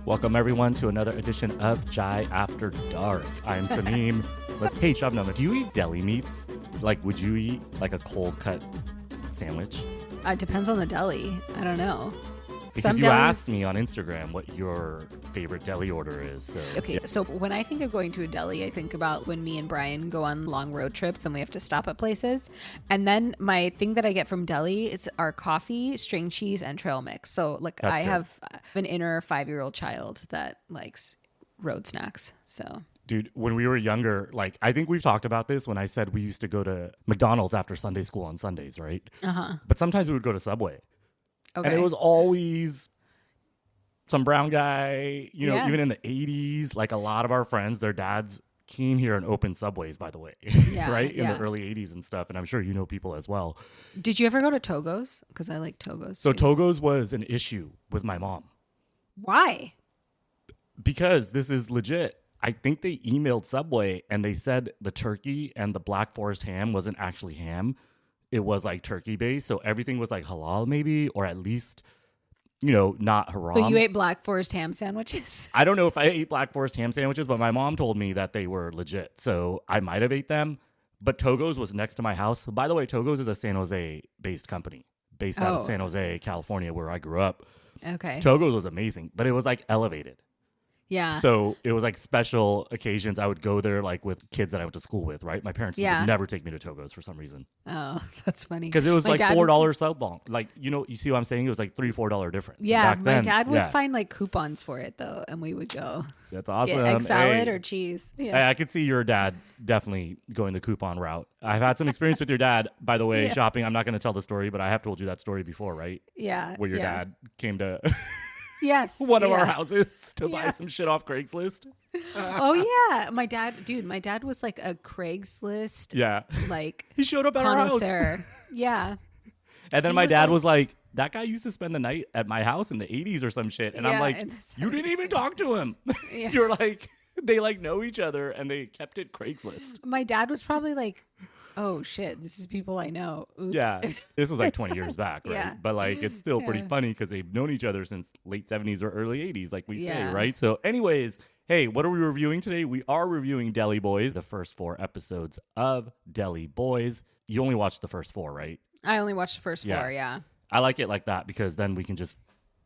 Welcome everyone to another edition of Jai After Dark. I'm Sameem. Hey Shabnam, do you eat deli meats? Like, would you eat like a cold cut sandwich? It depends on the deli. I don't know. Because you asked me on Instagram what your favorite deli order is. So. Okay, so when I think of going to a deli, I think about when me and Brian go on long road trips and we have to stop at places. And then my thing that I get from deli is our coffee, string cheese, and trail mix. So like I have an inner 5-year-old child that likes road snacks. So. Dude, when we were younger, like I think we've talked about this when I said we used to go to McDonald's after Sunday school on Sundays, right? Uh-huh. But sometimes we would go to Subway. Okay. And it was always some brown guy, even in the 80s, like a lot of our friends, their dads came here and opened Subways, by the way, right? In the early 80s and stuff. And I'm sure you know people as well. Did you ever go to Togo's? Because I like Togo's. So too. Togo's was an issue with my mom. Why? Because this is legit. I think they emailed Subway and they said the turkey and the Black Forest ham wasn't actually ham. It was like turkey based. So everything was like halal maybe, or at least, not haram. So you ate Black Forest ham sandwiches? I don't know if I ate Black Forest ham sandwiches, but my mom told me that they were legit. So I might have ate them. But Togo's was next to my house. By the way, Togo's is a San Jose based company based out of San Jose, California, where I grew up. Okay. Togo's was amazing, but it was like elevated. Yeah. So it was like special occasions. I would go there like with kids that I went to school with, right? My parents would never take me to Togo's for some reason. Oh, that's funny. Because it was like $4 southbound. Like, you see what I'm saying? It was like $3-4 difference. Yeah, my dad would find like coupons for it though, and we would go. That's awesome. Get egg salad or cheese. Yeah. I could see your dad definitely going the coupon route. I've had some experience with your dad, by the way, shopping. I'm not going to tell the story, but I have told you that story before, right? Yeah. Where your dad came to... Yes. One of our houses to buy some shit off Craigslist. Oh yeah. My dad was like a Craigslist. Yeah. Like he showed up at our house. Yeah. And then my dad was like, that guy used to spend the night at my house in the 80s or some shit. And I'm like, you didn't even talk to him. Yeah. You're like, they like know each other and they kept it Craigslist. My dad was probably like, oh shit, this is people I know. Oops. Yeah, this was like 20 years back, right? Yeah. But like, it's still pretty funny because they've known each other since late 70s or early 80s, like we say, right? So anyways, hey, what are we reviewing today? We are reviewing Deli Boys, the first 4 episodes of Deli Boys. You only watched the first 4, right? I only watched the first 4, yeah. I like it like that because then we can just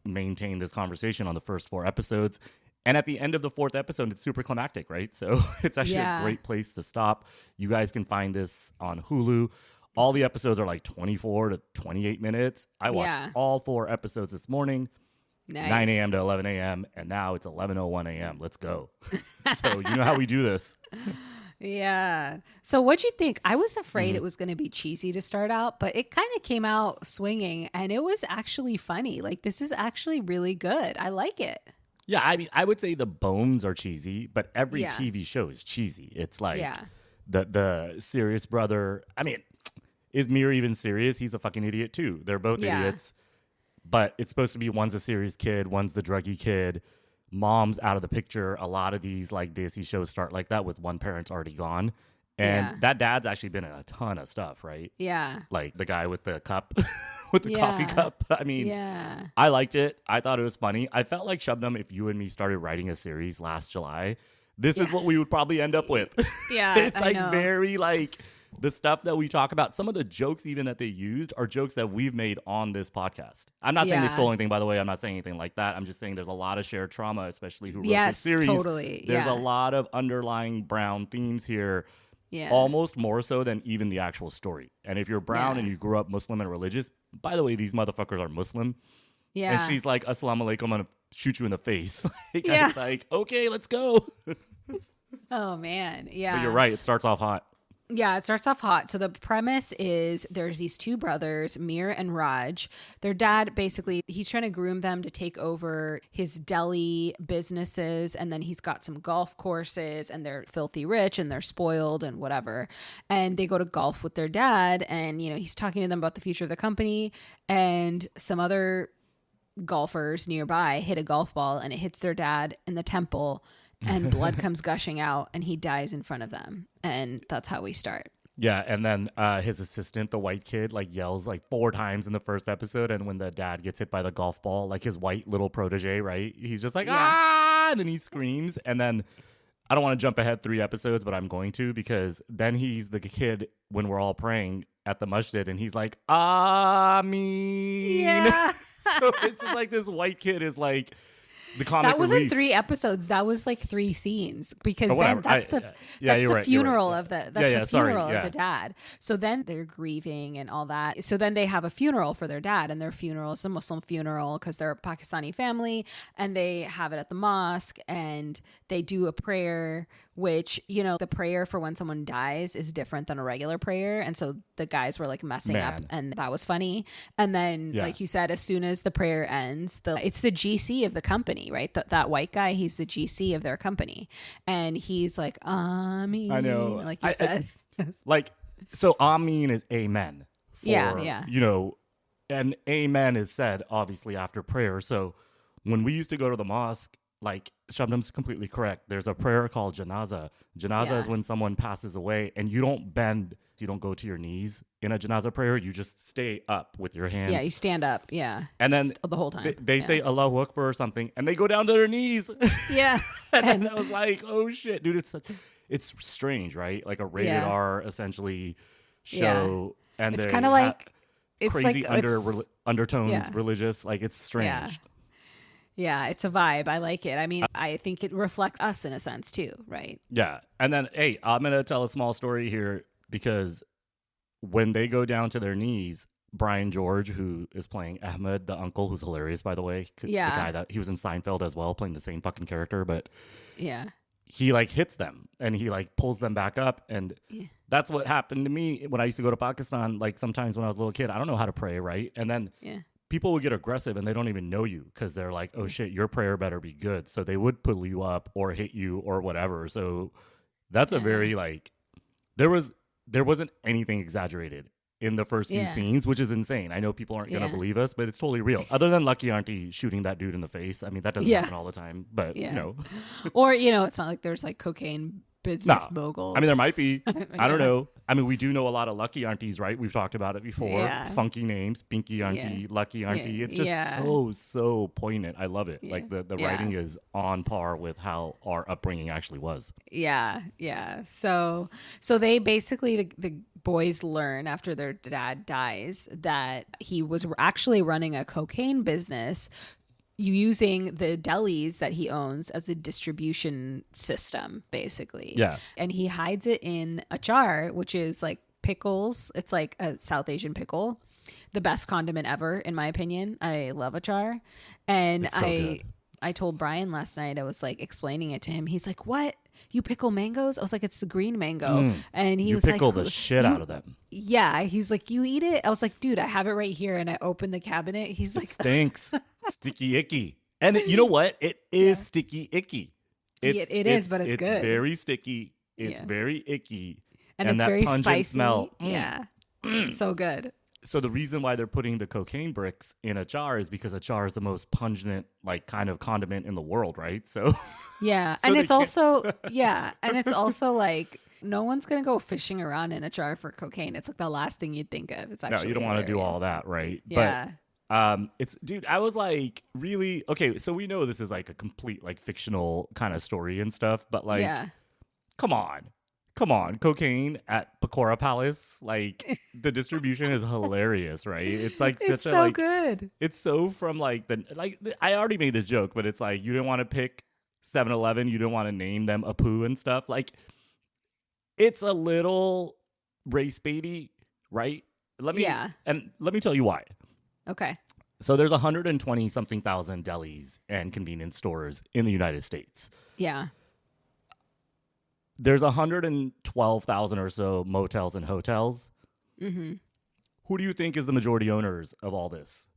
maintain this conversation on the first 4 episodes. And at the end of the 4th episode, it's super climactic, right? So it's actually a great place to stop. You guys can find this on Hulu. All the episodes are like 24 to 28 minutes. I watched all 4 episodes this morning, 9 a.m. to 11 a.m. And now it's 11:01 a.m. Let's go. So you know how we do this. Yeah. So what'd you think? I was afraid it was going to be cheesy to start out, but it kind of came out swinging and it was actually funny. Like, this is actually really good. I like it. Yeah, I mean, I would say the bones are cheesy, but every TV show is cheesy. It's like the serious brother. I mean, is Mir even serious? He's a fucking idiot too. They're both idiots. But it's supposed to be one's a serious kid, one's the druggy kid. Mom's out of the picture. A lot of these like Desi shows start like that with one parent's already gone. And that dad's actually been in a ton of stuff, right? Yeah. Like the guy with the cup, with the coffee cup. I mean, I liked it. I thought it was funny. I felt like Shabnam, if you and me started writing a series last July, this is what we would probably end up with. Yeah. It's like very like the stuff that we talk about. Some of the jokes even that they used are jokes that we've made on this podcast. I'm not saying they stole anything, by the way. I'm not saying anything like that. I'm just saying there's a lot of shared trauma, especially who wrote this series. Totally. There's a lot of underlying brown themes here. Yeah. Almost more so than even the actual story. And if you're brown and you grew up Muslim and religious, by the way, these motherfuckers are Muslim. Yeah. And she's like, Assalamu alaikum, I'm going to shoot you in the face. It's like, okay, let's go. Oh, man. Yeah. But you're right. It starts off hot. Yeah, it starts off hot. So the premise is there's these 2 brothers, Mir and Raj. Their dad, basically, he's trying to groom them to take over his deli businesses. And then he's got some golf courses and they're filthy rich and they're spoiled and whatever. And they go to golf with their dad. And, he's talking to them about the future of the company. And some other golfers nearby hit a golf ball and it hits their dad in the temple. And blood comes gushing out and he dies in front of them. And that's how we start. Yeah, and then his assistant, the white kid, like yells like 4 times in the first episode, and when the dad gets hit by the golf ball, like his white little protege, right? He's just like ah, and then he screams, and then I don't want to jump ahead 3 episodes, but I'm going to because then he's the kid when we're all praying at the masjid, and he's like Ameen. Yeah. So it's just like this white kid is like the comic that wasn't relief. 3 episodes. That was like 3 scenes because then that's the right, funeral right. of the of the dad. So then they're grieving and all that. So then they have a funeral for their dad, and their funeral is a Muslim funeral because they're a Pakistani family, and they have it at the mosque, and they do a prayer, which, you know, the prayer for when someone dies is different than a regular prayer. And so the guys were like messing up, and that was funny. And then, like you said, as soon as the prayer ends, it's the GC of the company, right? That white guy, he's the GC of their company. And he's like, Ameen. I know. Like you said. Like, so Ameen is amen. For, you know, and amen is said, obviously, after prayer. So when we used to go to the mosque, like, Shabnam's completely correct. There's a prayer called janaza. Janaza is when someone passes away, and you don't bend. You don't go to your knees in a janaza prayer. You just stay up with your hands. Yeah, you stand up. Yeah. And then the whole time. They say Allahu Akbar or something, and they go down to their knees. Yeah. and I was like, oh, shit, dude. It's strange, right? Like a rated R, essentially, show. Yeah. And it's kind of like... It's crazy like undertones, religious. Like, it's strange. Yeah. Yeah, it's a vibe. I like it. I mean, I think it reflects us in a sense too, right? Yeah. And then, hey, I'm going to tell a small story here because when they go down to their knees, Brian George, who is playing Ahmed, the uncle, who's hilarious, by the way. Yeah. The guy that he was in Seinfeld as well, playing the same fucking character. But yeah, he like hits them and he like pulls them back up. And that's what happened to me when I used to go to Pakistan. Like sometimes when I was a little kid, I don't know how to pray, right? And then people would get aggressive and they don't even know you because they're like, oh shit, your prayer better be good. So they would pull you up or hit you or whatever. So that's a very like, there wasn't anything exaggerated in the first few scenes, which is insane. I know people aren't going to believe us, but it's totally real. Other than Lucky Auntie shooting that dude in the face. I mean, that doesn't happen all the time, but you know. Or, you know, it's not like there's like cocaine business moguls. I mean, there might be. I don't know. I mean, we do know a lot of Lucky Aunties, right? We've talked about it before. Yeah. Funky names, Pinky Auntie, Lucky Auntie. It's just so poignant. I love it. Like the writing is on par with how our upbringing actually was. Yeah, yeah. So they basically, the boys learn after their dad dies that he was actually running a cocaine business using the delis that he owns as a distribution system, basically. Yeah. And he hides it in a jar, which is like pickles. It's like a South Asian pickle. The best condiment ever, in my opinion. I love achar. And I told Brian last night, I was like explaining it to him. He's like, what? You pickle mangoes? I was like, it's the green mango. And he was like, you pickle the shit out of them. Yeah. He's like, you eat it? I was like, dude, I have it right here. And I opened the cabinet. He's like, stinks. Sticky icky. And you know what? It is sticky icky. It is, but it's good. It's very sticky. It's very icky. And it's that very pungent spicy. Smell. Yeah. So good. So the reason why they're putting the cocaine bricks in a jar is because a jar is the most pungent, like, kind of condiment in the world, right? So yeah, so and it's also and it's also like no one's gonna go fishing around in a jar for cocaine. It's like the last thing you'd think of. It's actually no, you don't want to do all that, right? Yeah. But it's dude, I was like, really okay. So we know this is like a complete like fictional kind of story and stuff, but like, come on, cocaine at Pecora Palace. Like the distribution is hilarious, right? It's like it's such so a like good. It's so from like I already made this joke, but it's like you didn't want to pick 7-Eleven, you didn't want to name them Apu and stuff. Like it's a little race baity, right? Let me tell you why. Okay. So there's 120 something thousand delis and convenience stores in the United States. Yeah. There's 112,000 or so motels and hotels. Mm-hmm. Who do you think is the majority owners of all this?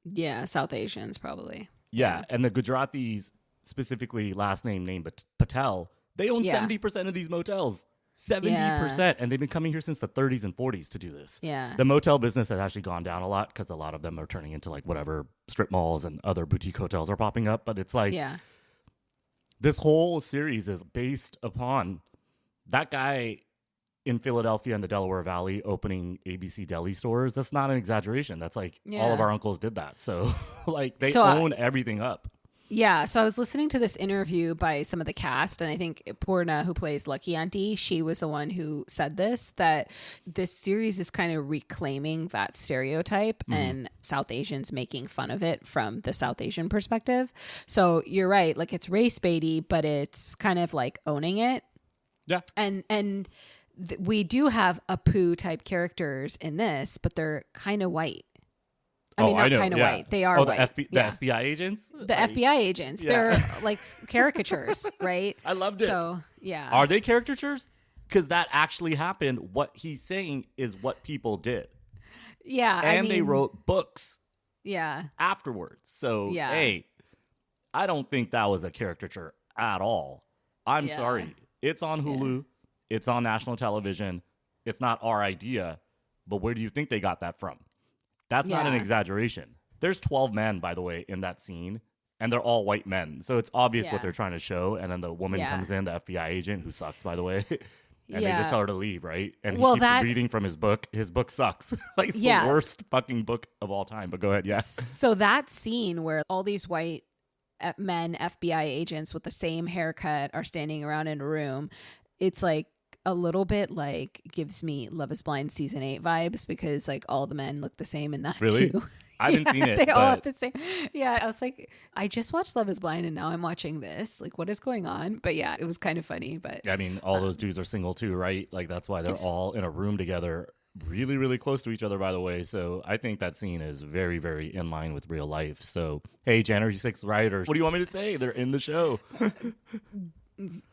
Yeah, South Asians probably. Yeah, and the Gujaratis, specifically last name Patel, they own 70% of these motels. 70%. And they've been coming here since the 30s and 40s to do this. Yeah. The motel business has actually gone down a lot because a lot of them are turning into like whatever strip malls and other boutique hotels are popping up. But it's like... Yeah. This whole series is based upon that guy in Philadelphia and the Delaware Valley opening ABC Deli stores, that's not an exaggeration. That's like all of our uncles did that. So like they own everything up. Yeah, so I was listening to this interview by some of the cast, and I think Purna, who plays Lucky Auntie, she was the one who said this, that this series is kind of reclaiming that stereotype and South Asians making fun of it from the South Asian perspective. So you're right, like it's race baity, but it's kind of like owning it. Yeah. And we do have Apu type characters in this, but they're kind of white. I mean, not kind of white. They are white. The FBI agents? The FBI agents. They're like caricatures, right? I loved it. So, yeah. Are they caricatures? Because that actually happened. What he's saying is what people did. Yeah. And they wrote books. Yeah. Afterwards. So, hey, I don't think that was a caricature at all. I'm sorry. It's on Hulu. It's on national television. It's not our idea. But where do you think they got that from? That's not an exaggeration. There's 12 men, by the way, in that scene, and they're all white men. So it's obvious what they're trying to show. And then the woman comes in, the FBI agent, who sucks, by the way, and they just tell her to leave, right? And he keeps reading from his book. His book sucks. Like, it's the worst fucking book of all time. But go ahead, So that scene where all these white men, FBI agents with the same haircut are standing around in a room, it's like, a little bit like gives me Love is Blind season 8 vibes, because like all the men look the same in that too. I haven't seen it. They all look the same. Yeah, I was like, I just watched Love is Blind and now I'm watching this. Like, what is going on? But yeah, it was kind of funny. But I mean, all those dudes are single too, right? Like that's why they're all in a room together, really, really close to each other, by the way. So I think that scene is very, very in line with real life. So hey, January 6th rioters, what do you want me to say? They're in the show.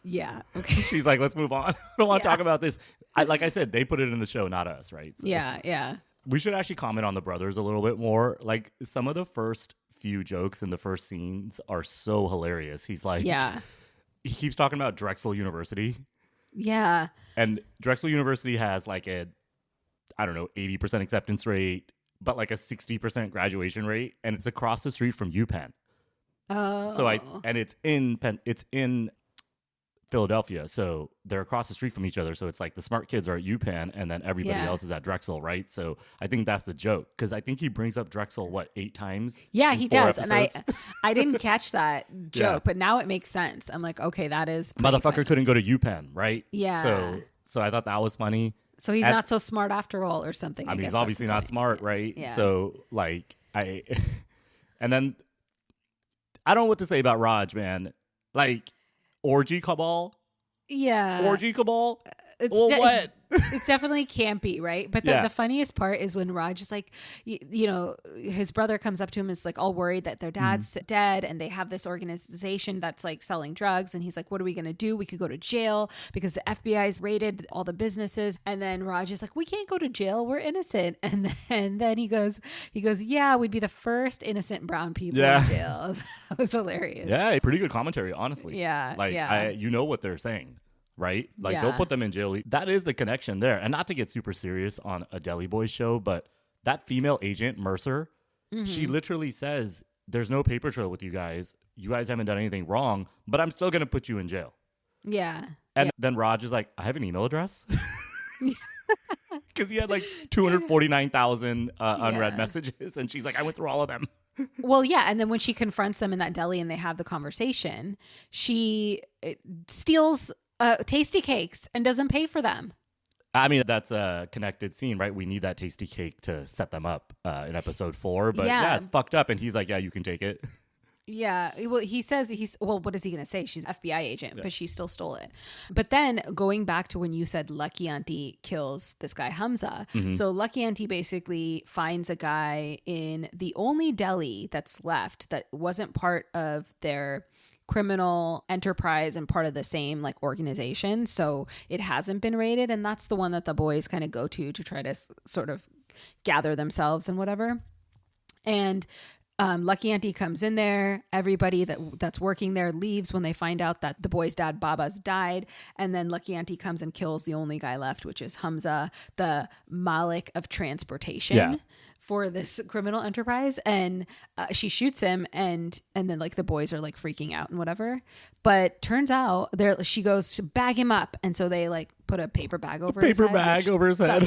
Yeah. Okay. She's like, let's move on. I don't want to talk about this. Like I said, they put it in the show, not us, right? So yeah. We should actually comment on the brothers a little bit more. Like some of the first few jokes in the first scenes are so hilarious. He's like, he keeps talking about Drexel University. Yeah. And Drexel University has like a, I don't know, 80% acceptance rate, but like a 60% graduation rate. And it's across the street from UPenn. Oh. And it's in Philadelphia, so they're across the street from each other. So it's like the smart kids are at UPenn, and then everybody else is at Drexel, right? So I think that's the joke, because I think he brings up Drexel 8 times. Yeah, he does, episodes? And I didn't catch that joke, but now it makes sense. I'm like, okay, that is motherfucker funny. Couldn't go to UPenn, right? Yeah. So I thought that was funny. So he's not so smart after all, or something. I mean, he's obviously not smart, right? Yeah. So like and then I don't know what to say about Raj, man. Like. Orgy cabal? Yeah. Orgy cabal? What? It's definitely campy, right? But the funniest part is when Raj is like, you know, his brother comes up to him and is like all worried that their dad's dead, and they have this organization that's like selling drugs, and he's like, what are we going to do? We could go to jail because the FBI's raided all the businesses. And then Raj is like, we can't go to jail. We're innocent. And then he goes, yeah, we'd be the first innocent brown people in jail. That was hilarious. Yeah, pretty good commentary, honestly. Yeah. Like, you know what they're saying. Right? Like, they'll put them in jail. That is the connection there. And not to get super serious on a Deli Boys show, but that female agent, Mercer, she literally says, there's no paper trail with you guys. You guys haven't done anything wrong, but I'm still going to put you in jail. Yeah. And then Raj is like, I have an email address. Because he had like 249,000 unread messages. And she's like, I went through all of them. Well, yeah. And then when she confronts them in that deli and they have the conversation, she steals tasty cakes and doesn't pay for them. I mean, that's a connected scene, right? We need that tasty cake to set them up in episode 4. But it's fucked up. And he's like, yeah, you can take it. Yeah. Well, he says what is he going to say? She's an FBI agent, but she still stole it. But then going back to when you said Lucky Auntie kills this guy, Hamza. So Lucky Auntie basically finds a guy in the only deli that's left that wasn't part of their criminal enterprise and part of the same like organization, so it hasn't been raided, and that's the one that the boys kind of go to try to sort of gather themselves and whatever. And Lucky Auntie comes in there. Everybody that's working there leaves when they find out that the boy's dad Baba's died, and then Lucky Auntie comes and kills the only guy left, which is Hamza, the Malik of transportation for this criminal enterprise. And she shoots him, and then like the boys are like freaking out and whatever. But turns out she goes to bag him up, and so they like put a paper bag over paper bag over his head.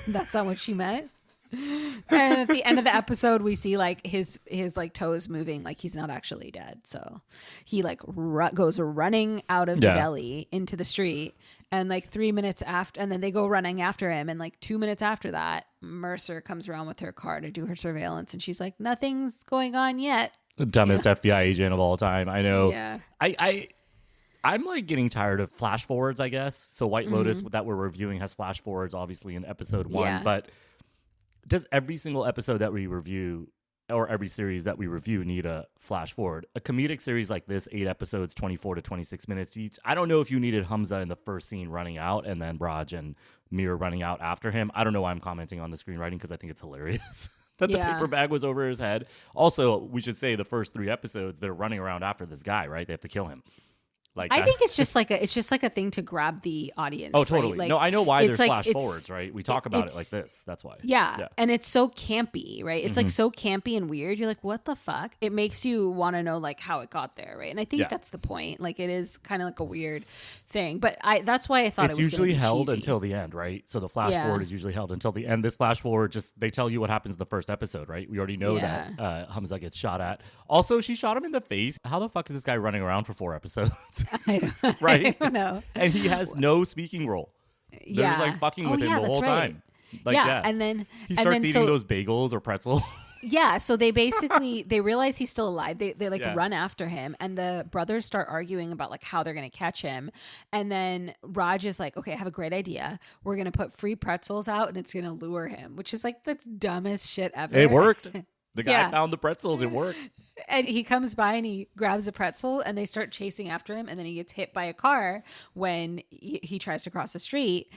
That's not what she meant. And at the end of the episode, we see like his like toes moving, like he's not actually dead. So he like goes running out of the deli into the street, and like 3 minutes after, and then they go running after him, and like 2 minutes after that, Mercer comes around with her car to do her surveillance, and she's like, nothing's going on yet. The dumbest FBI agent of all time. I know. Yeah. I'm like getting tired of flash forwards, I guess. So White Lotus that we're reviewing has flash forwards, obviously, in episode 1, but does every single episode that we review or every series that we review need a flash forward? A comedic series like this, 8 episodes, 24 to 26 minutes each. I don't know if you needed Hamza in the first scene running out and then Raj and Mir running out after him. I don't know why I'm commenting on the screenwriting because I think it's hilarious that the paper bag was over his head. Also, we should say the first 3 episodes, they're running around after this guy, right? They have to kill him. Like I think it's just like a thing to grab the audience. Oh, totally. Right? Like, no, I know why there's like, flash forwards, right? We talk about it like this. That's why. Yeah. And it's so campy, right? It's like so campy and weird. You're like, what the fuck? It makes you want to know like how it got there, right? And I think that's the point. Like it is kind of like a weird thing, but that's why I thought it's it was usually held cheesy. until the end, right? So the flash forward is usually held until the end. This flash forward they tell you what happens in the first episode, right? We already know that Hamza gets shot at. Also, she shot him in the face. How the fuck is this guy running around for 4 episodes? Right? I don't know. And he has no speaking role. They're just like fucking with him the whole time. Like, and then he starts eating those bagels or pretzels. Yeah, so they basically they realize he's still alive. They like run after him, and the brothers start arguing about like how they're gonna catch him. And then Raj is like, "Okay, I have a great idea. We're gonna put free pretzels out, and it's gonna lure him," which is like the dumbest shit ever. It worked. The guy found the pretzels. It worked. And he comes by and he grabs a pretzel and they start chasing after him. And then he gets hit by a car when he tries to cross the street.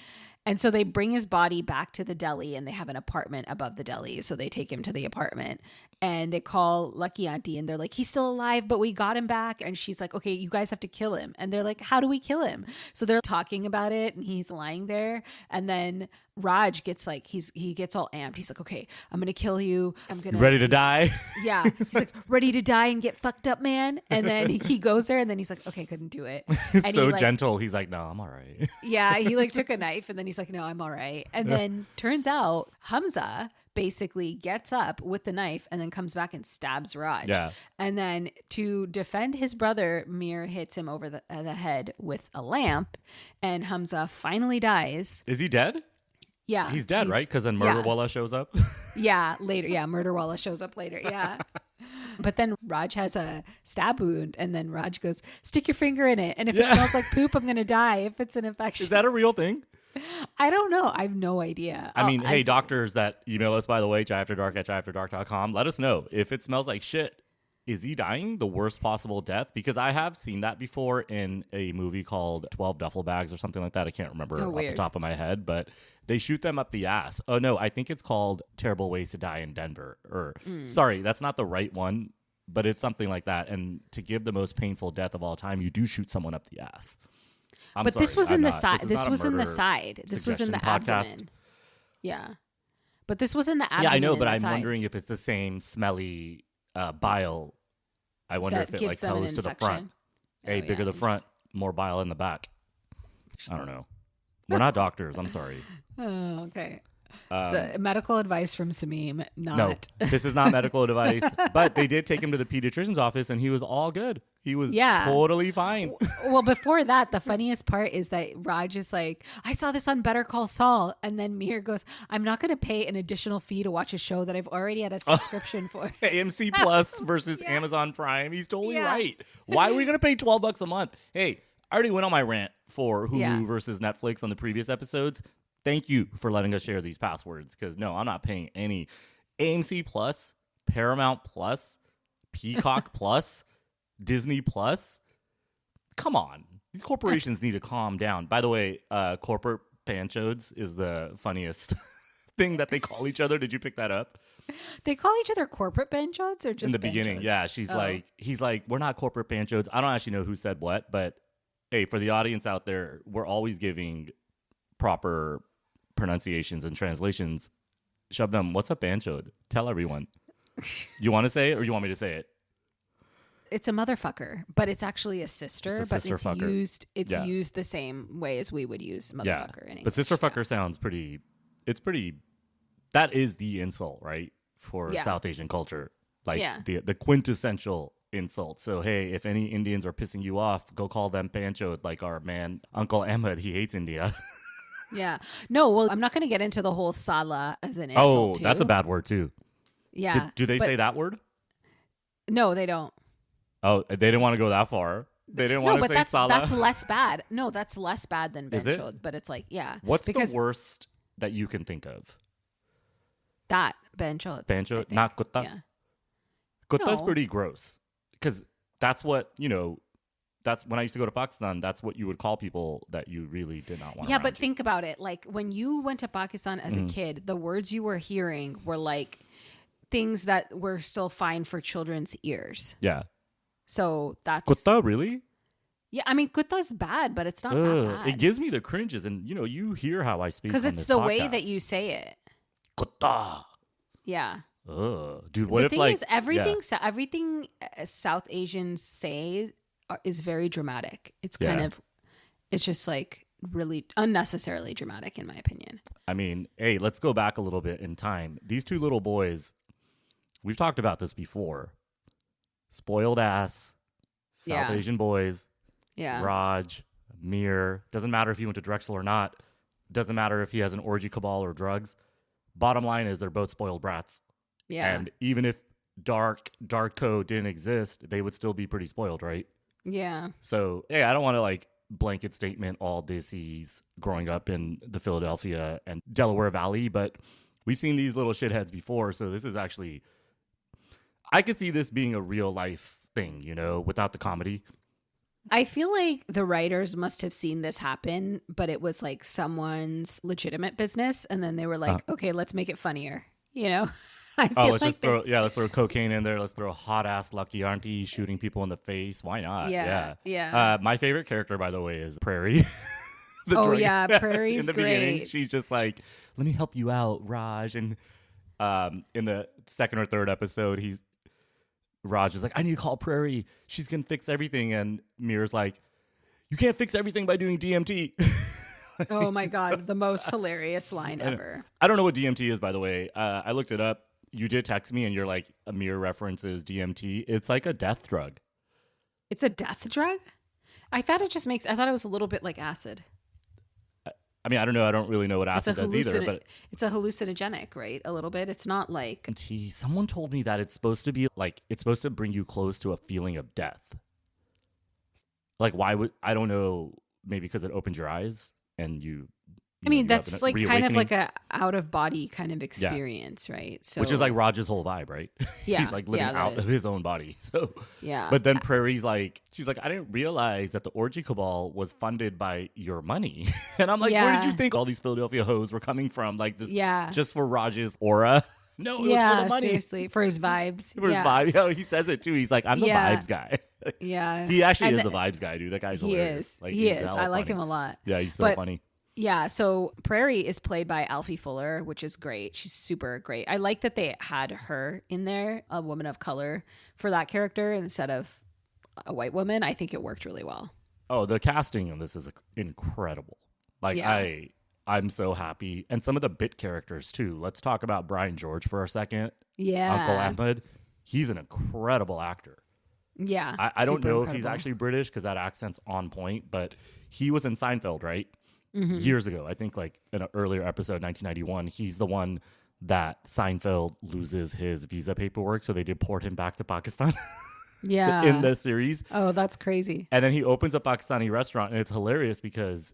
And so they bring his body back to the deli, and they have an apartment above the deli. So they take him to the apartment and they call Lucky Auntie, and they're like, he's still alive, but we got him back. And she's like, okay, you guys have to kill him. And they're like, how do we kill him? So they're talking about it, and he's lying there. And then Raj gets like, he gets all amped. He's like, okay, I'm going to kill you. I'm going to. Ready to die? Yeah. He's like, ready to die and get fucked up, man. And then he goes there, and then he's like, okay, couldn't do it. And so gentle. He's like, no, I'm all right. Yeah. He like took a knife, and then he's like, no, I'm all right. And then turns out Hamza basically gets up with the knife and then comes back and stabs Raj. Yeah. And then to defend his brother, Mir hits him over the head with a lamp, and Hamza finally dies. Is he dead? Yeah. He's dead, right? Because then Murderwallah shows up? Yeah, later. Yeah, Murderwallah shows up later. Yeah. But then Raj has a stab wound, and then Raj goes, stick your finger in it. And if it smells like poop, I'm going to die if it's an infection. Is that a real thing? I don't know. I have no idea. I mean, hey, doctors that email us, by the way, chaiafterdark@chaiafterdark.com, let us know. If it smells like shit, is he dying the worst possible death? Because I have seen that before in a movie called 12 Duffel Bags or something like that. I can't remember off the top of my head, but they shoot them up the ass. Oh, no, I think it's called Terrible Ways to Die in Denver. Sorry, that's not the right one, but it's something like that. And to give the most painful death of all time, you do shoot someone up the ass. But this was in the side. This was in the side. This was in the abdomen. Yeah. But this was in the abdomen. Yeah, I know, but I'm wondering if it's the same smelly bile. I wonder if it like goes to the front. Bigger the front, more bile in the back. I don't know. We're not doctors. I'm sorry. Oh, okay. So medical advice from Sameem. No, this is not medical advice. But they did take him to the pediatrician's office, and he was all good. He was totally fine. Well, before that, the funniest part is that Raj is like, I saw this on Better Call Saul. And then Mir goes, I'm not going to pay an additional fee to watch a show that I've already had a subscription for. AMC Plus versus Amazon Prime. He's totally right. Why are we going to pay $12 a month? Hey, I already went on my rant for Hulu versus Netflix on the previous episodes. Thank you for letting us share these passwords, because no, I'm not paying any. AMC Plus, Paramount Plus, Peacock Plus, Disney Plus. Come on. These corporations need to calm down. By the way, corporate panchodes is the funniest thing that they call each other. Did you pick that up? They call each other corporate banchodes or just in the beginning? Yeah, he's like, we're not corporate banchodes. I don't actually know who said what, but hey, for the audience out there, we're always giving proper pronunciations and translations. Shabnam, what's a banchode? Tell everyone. You want to say it, or you want me to say it? it's a motherfucker, but it's actually a sister. It's a sister but fucker. It's used the same way as we would use motherfucker in English. But sister fucker sounds pretty. It's pretty. That is the insult, right, for South Asian culture. Like the quintessential insult. So hey, if any Indians are pissing you off, go call them pancho. Like our man Uncle Ahmed, he hates India. Yeah. No, well, I'm not going to get into the whole sala as an insult. Oh, that's a bad word too. Yeah. Do they say that word? No, they don't. Oh, they didn't want to go that far. They didn't want to say sala. That's less bad. No, that's less bad than benchod. But it's like, What's the worst that you can think of? That benchod. Benchod, not kutta. Yeah. Kutta's pretty gross because that's what That's when I used to go to Pakistan. That's what you would call people that you really did not want. Yeah, but think about it. Like when you went to Pakistan as a kid, the words you were hearing were like things that were still fine for children's ears. Yeah. So that's kutta, really? Yeah, I mean kutta's bad, but it's not that bad. It gives me the cringes, and you hear how I speak because it's the way that you say it. Kutta. Yeah. Dude, what if like everything South Asians say is very dramatic. It's it's just like really unnecessarily dramatic in my opinion. I mean, hey, let's go back a little bit in time. These two little boys, we've talked about this before. Spoiled ass, South Asian boys. Yeah. Raj, Mir. Doesn't matter if he went to Drexel or not. Doesn't matter if he has an orgy cabal or drugs. Bottom line is they're both spoiled brats. Yeah. And even if Darko didn't exist, they would still be pretty spoiled, right? Yeah. So, hey, I don't want to like blanket statement all Desis growing up in the Philadelphia and Delaware Valley, but we've seen these little shitheads before. So this is actually, I could see this being a real life thing, without the comedy. I feel like the writers must have seen this happen, but it was like someone's legitimate business. And then they were like, okay, let's make it funnier, let's throw cocaine in there. Let's throw hot ass Lucky Auntie shooting people in the face. Why not? Yeah. My favorite character, by the way, is Prairie. Prairie's in the great. Beginning, she's just like, let me help you out, Raj. And in the second or third episode, Raj is like, I need to call Prairie. She's gonna fix everything. And Mir's like, you can't fix everything by doing DMT. Oh my God, the most hilarious line ever. I don't know what DMT is, by the way. I looked it up. You did text me and you're like, Amir references DMT. It's like a death drug. It's a death drug? I thought it was a little bit like acid. I mean, I don't know. I don't really know what acid does either. But it's a hallucinogenic, right? A little bit. It's not like... Someone told me that it's supposed to be like, it's supposed to bring you close to a feeling of death. Like, why would... I don't know. Maybe because it opens your eyes and you... I mean, that's like kind of like a out of body kind of experience, right? So, which is like Raj's whole vibe, right? Yeah, he's like living out of his own body. So yeah. But then Prairie's like, she's like, I didn't realize that the orgy cabal was funded by your money, and I'm like, where did you think all these Philadelphia hoes were coming from? Like, just for Raj's aura? No, it was for the money. Seriously, for his vibes. For his vibe. He says it too. He's like, I'm the vibes guy. Yeah, he actually is the vibes guy, dude. That guy's hilarious. He is. I like him a lot. Yeah, he's so funny. Yeah, so Prairie is played by Alfie Fuller, which is great. She's super great. I like that they had her in there, a woman of color, for that character instead of a white woman. I think it worked really well. Oh, the casting on this is incredible. Like, I'm so happy. And some of the bit characters, too. Let's talk about Brian George for a second. Yeah. Uncle Ahmed. He's an incredible actor. Yeah. I don't know if he's actually British because that accent's on point, but he was in Seinfeld, right? Mm-hmm. Years ago, I think like in an earlier episode, 1991, he's the one that Seinfeld loses his visa paperwork, so they deport him back to Pakistan. Yeah, in the series. Oh, that's crazy. And then he opens a Pakistani restaurant, and it's hilarious because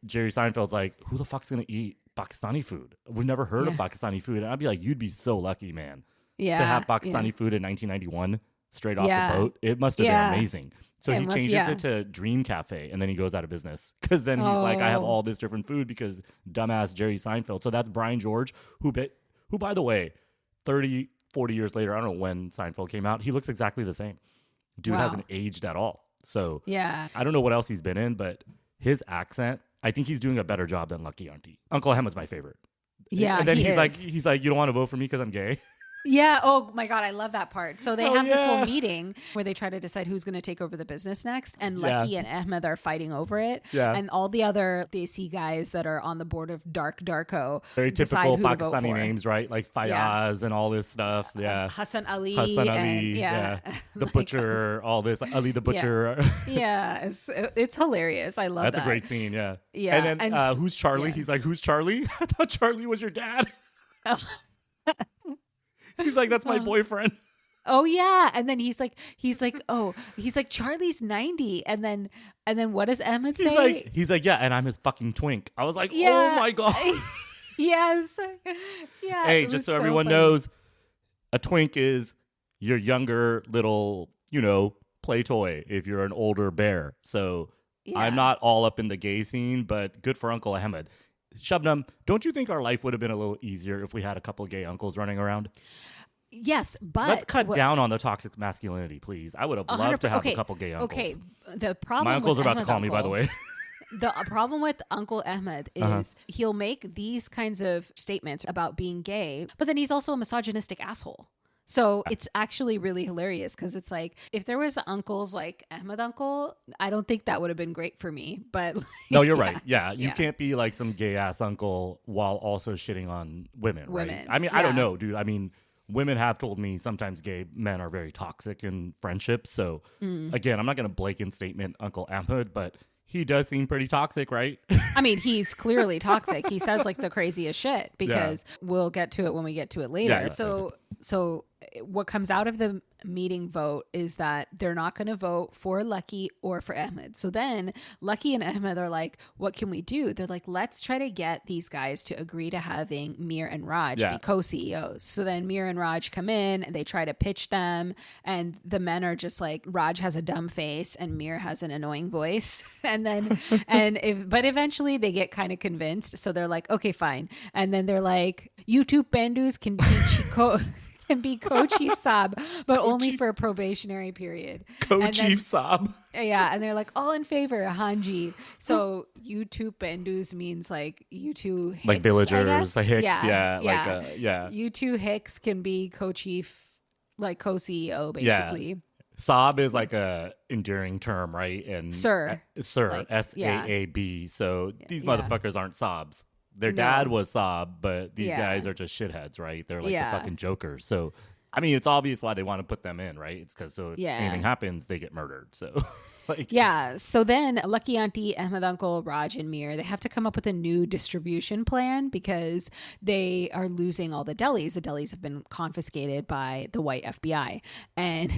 Jerry Seinfeld's like, "Who the fuck's gonna eat Pakistani food? We've never heard of Pakistani food." And I'd be like, "You'd be so lucky, man, to have Pakistani food in 1991 straight off the boat. It must have been amazing." So he changes it to Dream Cafe, and then he goes out of business because then he's like, I have all this different food because dumbass Jerry Seinfeld. So that's Brian George, who, by the way, 30, 40 years later, I don't know when Seinfeld came out, he looks exactly the same. Dude hasn't aged at all. So I don't know what else he's been in, but his accent, I think he's doing a better job than Lucky Auntie. Uncle Ahmed's my favorite. Yeah, and then he's like, you don't want to vote for me because I'm gay? Yeah. Oh my God. I love that part. So they have this whole meeting where they try to decide who's going to take over the business next. And Lucky and Ahmed are fighting over it. Yeah. And all the other Desi guys that are on the board of Darko very typical Pakistani names, right? Like Fayaz and all this stuff. Yeah. Hassan Ali. And, the butcher, all this. Ali the butcher. Yeah. It's hilarious. I love that. That's a great scene. Yeah. Yeah. And then who's Charlie? He's like, who's Charlie? I thought Charlie was your dad. He's like, that's my boyfriend. Oh yeah. And then he's like, Charlie's 90. And then what does Emmett say? He's like, yeah, and I'm his fucking twink. I was like, oh my God. Yes. Yeah. Hey, just so everyone knows, a twink is your younger little, play toy if you're an older bear. So I'm not all up in the gay scene, but good for Uncle Ahmed. Shabnam, don't you think our life would have been a little easier if we had a couple of gay uncles running around? Yes, but let's cut down on the toxic masculinity, please. I would have loved to have a couple gay uncles. Okay, the problem. My uncles are about to call me, by the way. The problem with Uncle Ahmed is he'll make these kinds of statements about being gay, but then he's also a misogynistic asshole. So it's actually really hilarious because it's like, if there was uncles like Ahmed Uncle, I don't think that would have been great for me. But no, you're right. Yeah, you can't be like some gay ass uncle while also shitting on women, right? I mean, I don't know, dude. I mean, women have told me sometimes gay men are very toxic in friendships. So again, I'm not going to blanket statement Uncle Ahmed, but he does seem pretty toxic, right? I mean, he's clearly toxic. He says like the craziest shit because we'll get to it when we get to it later. Yeah. So what comes out of the meeting vote is that they're not going to vote for Lucky or for Ahmed. So then Lucky and Ahmed are like, what can we do? They're like, let's try to get these guys to agree to having Mir and Raj be co-CEOs. So then Mir and Raj come in and they try to pitch them. And the men are just like, Raj has a dumb face and Mir has an annoying voice. But eventually they get kind of convinced. So they're like, okay, fine. And then they're like, YouTube Bandus can be co-chief Saab, but only for a probationary period. Co-chief Saab. Yeah, and they're like, all in favor, Hanji. So YouTube Bandus means like you two Hicks, like villagers, the Hicks, You two Hicks can be co-chief, like co-CEO, basically. Yeah. Saab is like a endearing term, right? And Sir, like, SAAB. So these motherfuckers aren't Saabs. Their dad was Saab, but these guys are just shitheads, right? They're like the fucking jokers. So, I mean, it's obvious why they want to put them in, right? It's because if anything happens, they get murdered. So, So then Lucky Auntie, Ahmed Uncle, Raj, and Mir, they have to come up with a new distribution plan because they are losing all the delis. The delis have been confiscated by the white FBI. And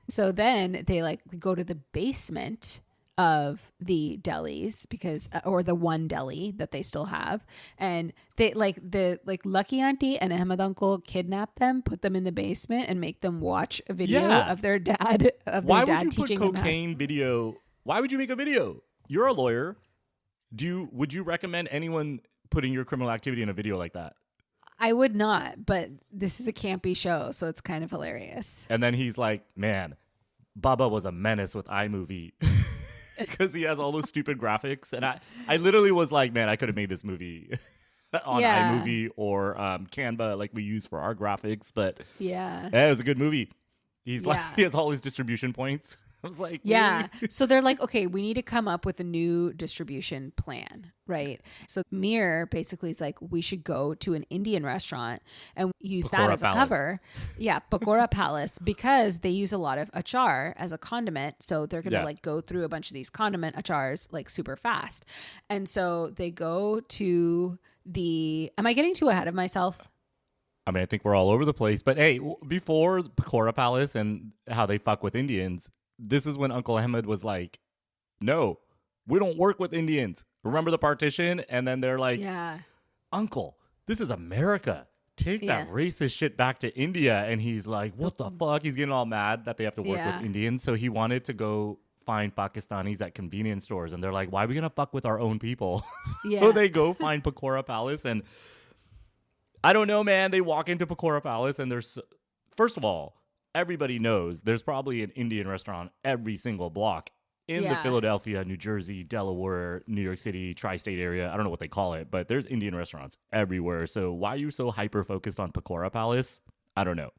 so then they go to the basement of the delis or the one deli that they still have, and they Lucky Auntie and Ahmed Uncle kidnap them, put them in the basement, and make them watch a video of their dad Why would you teaching put cocaine video? Why would you make a video? You're a lawyer. Would you recommend anyone putting your criminal activity in a video like that? I would not, but this is a campy show, so it's kind of hilarious. And then he's like, man, Bubba was a menace with iMovie. Because he has all those stupid graphics. And I literally was like, man, I could have made this movie on iMovie or Canva like we use for our graphics. But it was a good movie. He's like, he has all his distribution points. I was like, really? So they're like, okay, we need to come up with a new distribution plan, right? So Mir basically is like, we should go to an Indian restaurant and use that as a cover. Yeah, Pakora Palace, because they use a lot of achar as a condiment. So they're going to go through a bunch of these condiment achars super fast. And so they go to am I getting too ahead of myself? I mean, I think we're all over the place. But hey, before Pakora Palace and how they fuck with Indians, this is when Uncle Ahmed was like, no, we don't work with Indians. Remember the partition? And then they're like, Uncle, this is America. Take that racist shit back to India. And he's like, what the fuck? He's getting all mad that they have to work with Indians. So he wanted to go find Pakistanis at convenience stores. And they're like, why are we going to fuck with our own people? So they go find Pakora Palace. And I don't know, man. They walk into Pakora Palace and there's, first of all, everybody knows there's probably an Indian restaurant every single block in the Philadelphia, New Jersey, Delaware, New York City, tri-state area. I don't know what they call it, but there's Indian restaurants everywhere. So why are you so hyper-focused on Pakora Palace? I don't know.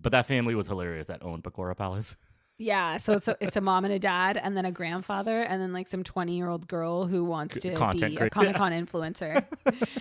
But that family was hilarious that owned Pecora Palace. Yeah, so it's a mom and a dad, and then a grandfather, and then like some 20-year-old girl who wants to be a Comic-Con influencer.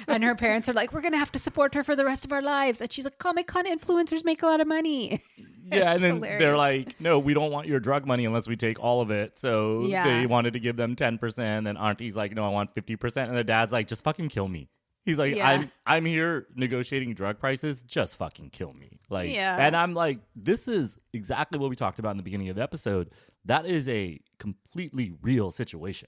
And her parents are like, we're gonna have to support her for the rest of our lives. And she's like, Comic-Con influencers make a lot of money. Yeah, and then they're like, no, we don't want your drug money unless we take all of it. So they wanted to give them 10%, and Auntie's like, no, I want 50%. And the dad's like, just fucking kill me. He's like, I'm here negotiating drug prices. Just fucking kill me. Like, and I'm like, this is exactly what we talked about in the beginning of the episode. That is a completely real situation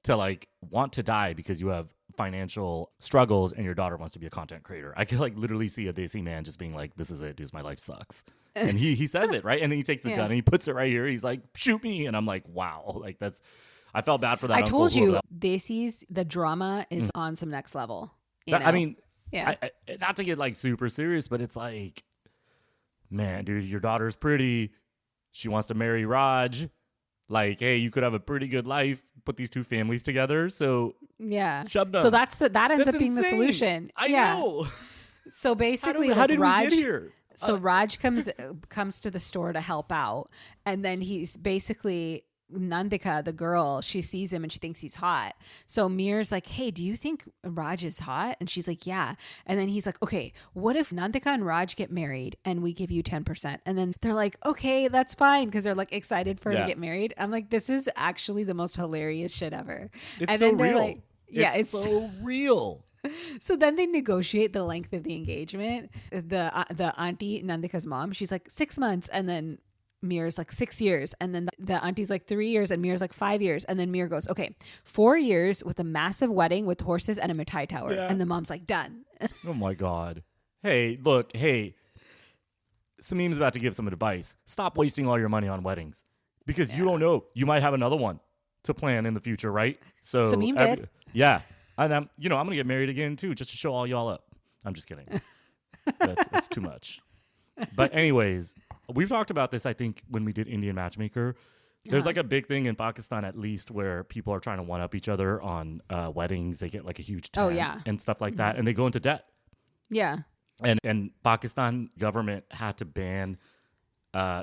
to like want to die because you have financial struggles and your daughter wants to be a content creator. I could like literally see a Desi man just being like, this is it, dude, my life sucks. And he says it, right? And then he takes the gun and he puts it right here. He's like, shoot me. And I'm like, wow, like that's, I felt bad for that. I told you, Desi's, the drama is on some next level. I mean, I, not to get like super serious, but it's like, man, dude, your daughter's pretty. She wants to marry Raj. Like, hey, you could have a pretty good life. Put these two families together. So Shabnam. So that ends up being the solution. I know. So basically, how did we get here? So Raj comes to the store to help out, and then he's basically Nandika, the girl, she sees him and she thinks he's hot. So Mir's like, hey, do you think Raj is hot? And she's like, yeah. And then he's like, okay, what if Nandika and Raj get married and we give you 10%? And then they're like, okay, that's fine, because they're like excited for her to get married. I'm like, this is actually the most hilarious shit ever. It's and so then they're real. like, yeah, it's so real. So then they negotiate the length of the engagement. The auntie, Nandika's mom, she's like 6 months, and then Mir's like 6 years, and then the auntie's like 3 years, and Mir's like 5 years, and then Mir goes, okay, 4 years with a massive wedding with horses and a Matai tower, and the mom's like, done. Oh my god. Hey, look, Sameem's about to give some advice. Stop wasting all your money on weddings, because you don't know, you might have another one to plan in the future, right? So Sameem did. And I'm gonna get married again too, just to show all y'all up. I'm just kidding. That's too much. But anyways, we've talked about this, I think, when we did Indian Matchmaker. There's like a big thing in Pakistan, at least, where people are trying to one-up each other on weddings. They get like a huge tent and stuff like that, and they go into debt. Yeah. And Pakistan government had to ban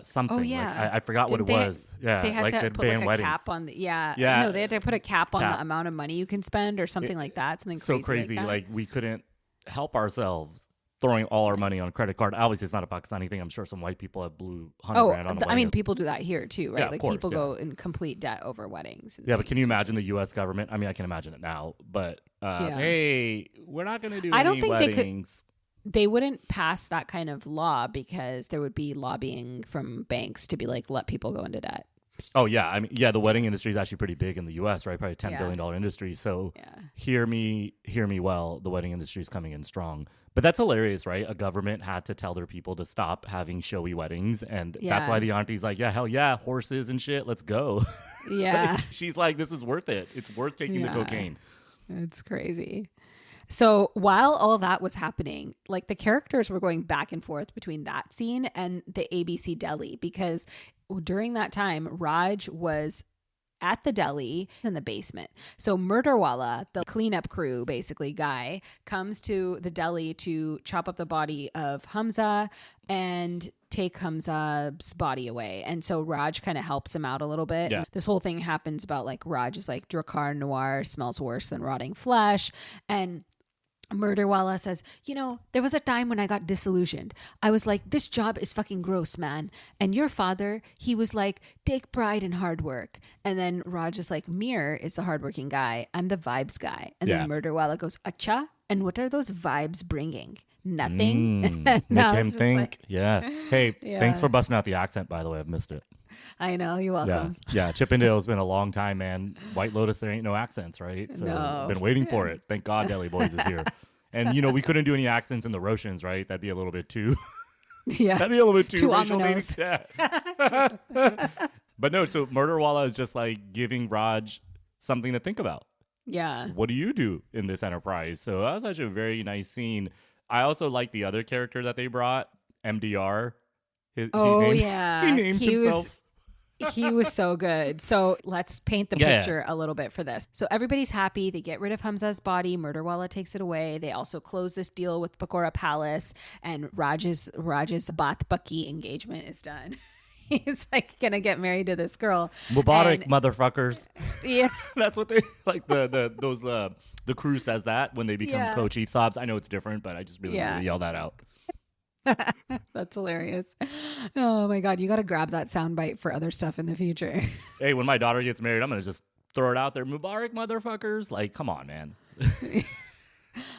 something. Oh, yeah. Like, I forgot what it was. Yeah. They had to put like a weddings. cap on no, they had to put a cap on the amount of money you can spend or something like that. Something so crazy. Like we couldn't help ourselves throwing all our money on credit card. Obviously, it's not a Pakistani thing. I'm sure some white people have blew $100,000 on a wedding. I mean, people do that here too, right? Yeah, like course, people go in complete debt over weddings. Yeah, but can you imagine the U.S. government? I mean, I can imagine it now, but hey, we're not going to do any weddings. They wouldn't pass that kind of law because there would be lobbying from banks to be like, let people go into debt. Oh, yeah. I mean, the wedding industry is actually pretty big in the U.S., right? Probably $10 billion industry. So hear me well. The wedding industry is coming in strong. But that's hilarious, right? A government had to tell their people to stop having showy weddings. And that's why the auntie's like, yeah, hell yeah, horses and shit, let's go. Yeah. Like, she's like, this is worth it. It's worth taking the cocaine. It's crazy. So while all that was happening, like the characters were going back and forth between that scene and the ABC deli, because during that time, Raj was at the deli in the basement. So Murderwala, the cleanup crew, basically guy, comes to the deli to chop up the body of Hamza and take Hamza's body away. And so Raj kind of helps him out a little bit. Yeah. This whole thing happens about like Raj is like Drakkar Noir, smells worse than rotting flesh. And Murderwala says, you know, there was a time when I got disillusioned. I was like, this job is fucking gross, man. And your father, he was like, take pride in hard work. And then Raj is like, Mir is the hardworking guy. I'm the vibes guy. And then Murderwala goes, acha? And what are those vibes bringing? Nothing. Make him think. Like, Hey, thanks for busting out the accent, by the way. I've missed it. I know. You're welcome. Yeah. Chippendale's been a long time, man. White Lotus, there ain't no accents, right? So I've been waiting for it. Thank God Deli Boys is here. And, you know, we couldn't do any accents in the Roshans, right? That'd be a little bit too... That'd be a little bit too on the nose. But no, so Murderwala is just like giving Raj something to think about. Yeah. What do you do in this enterprise? So that was actually a very nice scene. I also like the other character that they brought, MDR. He names himself. He was so good. So let's paint the picture a little bit for this. So everybody's happy. They get rid of Hamza's body. Murderwala takes it away. They also close this deal with Pakora Palace, and Raj's Bath Bucky engagement is done. He's like gonna get married to this girl. Mubarak, motherfuckers. Yeah, that's what they like. The crew says that when they become co-chief sobs. I know it's different, but I just really want to yell that out. That's hilarious. Oh my God, you got to grab that soundbite for other stuff in the future. Hey, when my daughter gets married, I'm gonna just throw it out there. Mubarak, motherfuckers. Like, come on, man.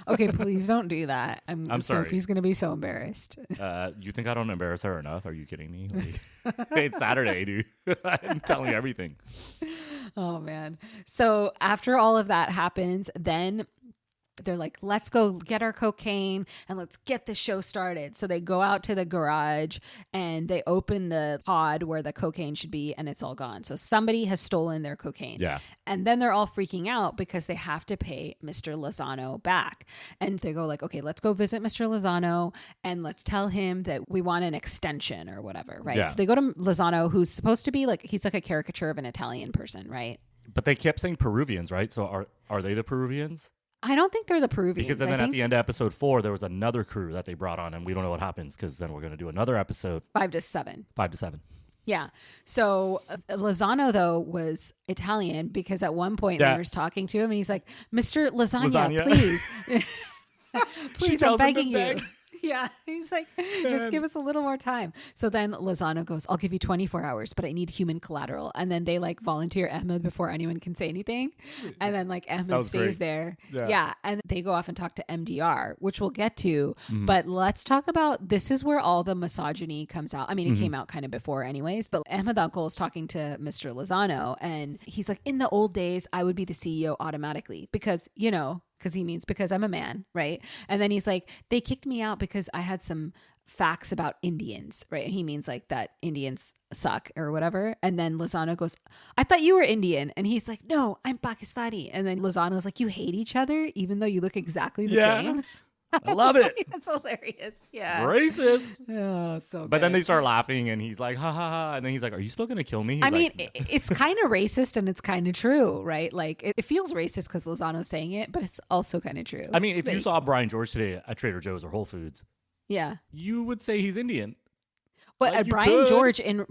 Okay, please don't do that. I'm sorry. Sophie's gonna be so embarrassed. You think I don't embarrass her enough? Are you kidding me? Like, it's Saturday, dude. I'm telling you everything. Oh man. So after all of that happens, then they're like, let's go get our cocaine and let's get the show started. So they go out to the garage and they open the pod where the cocaine should be, and it's all gone. So somebody has stolen their cocaine. Yeah. And then they're all freaking out because they have to pay Mr. Lozano back. And they go like, okay, let's go visit Mr. Lozano and let's tell him that we want an extension or whatever, right? Yeah. So they go to Lozano, who's supposed to be like, he's like a caricature of an Italian person, right? But they kept saying Peruvians, right? So are they the Peruvians? I don't think they're the Peruvians. Because then at the end of episode 4, there was another crew that they brought on, and we don't know what happens because then we're going to do another episode. 5 to 7. 5 to 7. Yeah. So Lozano, though, was Italian because at one point Mir's talking to him and he's like, Mr. Lasagna. Please. Please, I'm begging you. Yeah. He's like, just give us a little more time. So then Lozano goes, I'll give you 24 hours, but I need human collateral. And then they like volunteer Ahmed before anyone can say anything. And then like Ahmed stays there. Yeah. And they go off and talk to MDR, which we'll get to. Mm-hmm. But let's talk about, this is where all the misogyny comes out. I mean, it came out kind of before anyways, but Ahmed Uncle is talking to Mr. Lozano and he's like, in the old days, I would be the CEO automatically because, you know, because I'm a man, right? And then he's like, they kicked me out because I had some facts about Indians, right? And he means like that Indians suck or whatever. And then Lozano goes, I thought you were Indian. And he's like, no, I'm Pakistani. And then Lozano's like, you hate each other even though you look exactly the same? I love it. That's hilarious. Yeah. Racist. Oh, so good. But then they start laughing and he's like, ha ha ha. And then he's like, are you still going to kill me? He's I mean, it's kind of racist and it's kind of true, right? Like it feels racist because Lozano's saying it, but it's also kind of true. I mean, if you saw Brian George today at Trader Joe's or Whole Foods, you would say he's Indian. But like Brian George in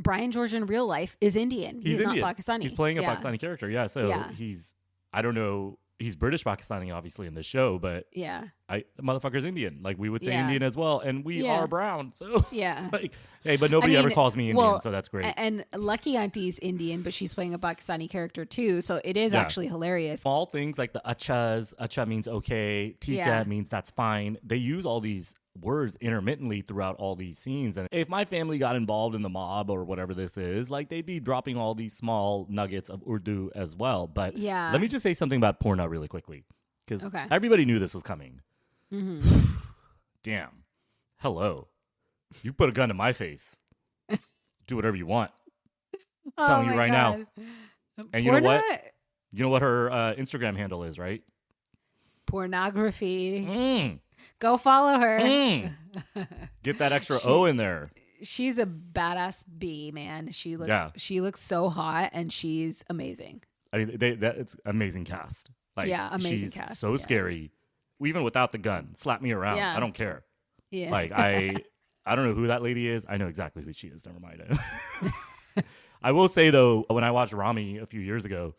real life is Indian. He's not Indian. Pakistani. He's playing a Pakistani character. Yeah. So he's, I don't know. He's British Pakistani, obviously, in the show, but the motherfucker's Indian. Like, we would say Indian as well, and we are brown. So, like, hey, but nobody ever calls me Indian, so that's great. And Lucky Auntie's Indian, but she's playing a Pakistani character, too, so it is actually hilarious. Small things like the achas, acha means okay, tika means that's fine. They use all these words intermittently throughout all these scenes, and if my family got involved in the mob or whatever this is, like, they'd be dropping all these small nuggets of Urdu as well. But let me just say something about Purna really quickly, because everybody knew this was coming. Mm-hmm. Damn. Hello. You put a gun to my face. Do whatever you want. I'm telling you right now. And you know what? You know what her Instagram handle is, right? Pornography. Go follow her. Get that extra O in there. She's a badass bee, man. She looks so hot and she's amazing. I mean, it's amazing cast. Like, amazing she's cast. So scary. Even without the gun, slap me around. I don't care. Yeah. Like I don't know who that lady is. I know exactly who she is. Never mind. I will say though, when I watched Rami a few years ago,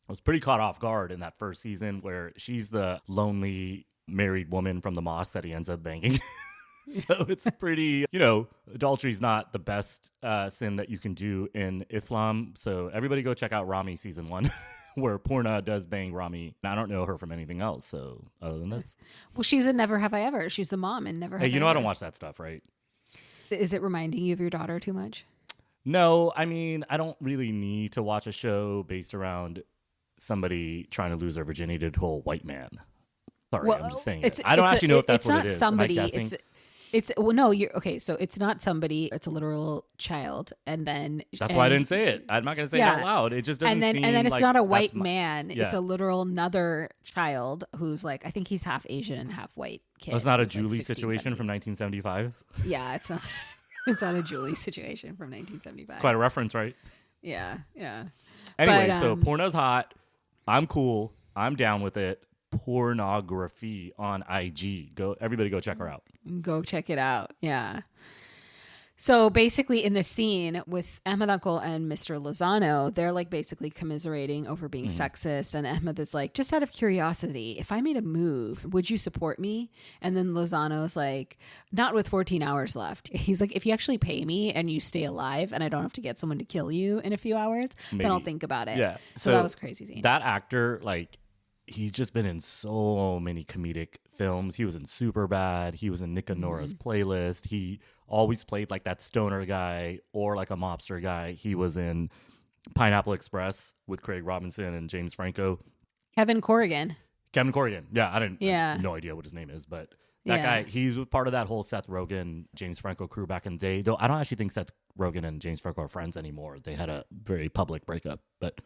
I was pretty caught off guard in that first season where she's the lonely married woman from the mosque that he ends up banging. So it's pretty, adultery's not the best sin that you can do in Islam. So everybody go check out Rami season 1. Where Purna does bang Rami. I don't know her from anything else, so other than this. Well, she's in Never Have I Ever. She's the mom in Never Have I Ever. Hey, I don't watch that stuff, right? Is it reminding you of your daughter too much? No, I mean, I don't really need to watch a show based around somebody trying to lose their virginity to a white man. Sorry, I'm just saying it. I don't actually know if that's what it is. Somebody, no, you're okay. So it's not somebody, it's a literal child. And then that's why I didn't say it. I'm not going to say it out loud. It just doesn't seem and then it's like not a white man. It's a literal another child who's like, I think he's half Asian and half white kid. It's not a Julie situation from 1975. Yeah, it's not. It's on a Julie situation from 1975. It's quite a reference, right? Yeah. Anyway, so porno's hot. I'm cool. I'm down with it. Pornography on IG. Everybody go check her out. Go check it out. Yeah. So basically in the scene with Ahmed Uncle and Mr. Lozano, they're like basically commiserating over being sexist. And Ahmed is like, just out of curiosity, if I made a move, would you support me? And then Lozano's like, not with 14 hours left. He's like, if you actually pay me and you stay alive and I don't have to get someone to kill you in a few hours, then I'll think about it. Yeah. So that was a crazy scene. That actor, like, he's just been in so many comedic films. He was in Superbad. He was in Nick and Nora's Playlist. He always played like that stoner guy or like a mobster guy. He was in Pineapple Express with Craig Robinson and James Franco. Kevin Corrigan. Yeah, I have no idea what his name is, but that guy, he was part of that whole Seth Rogen, James Franco crew back in the day. Though I don't actually think Seth Rogen and James Franco are friends anymore. They had a very public breakup, but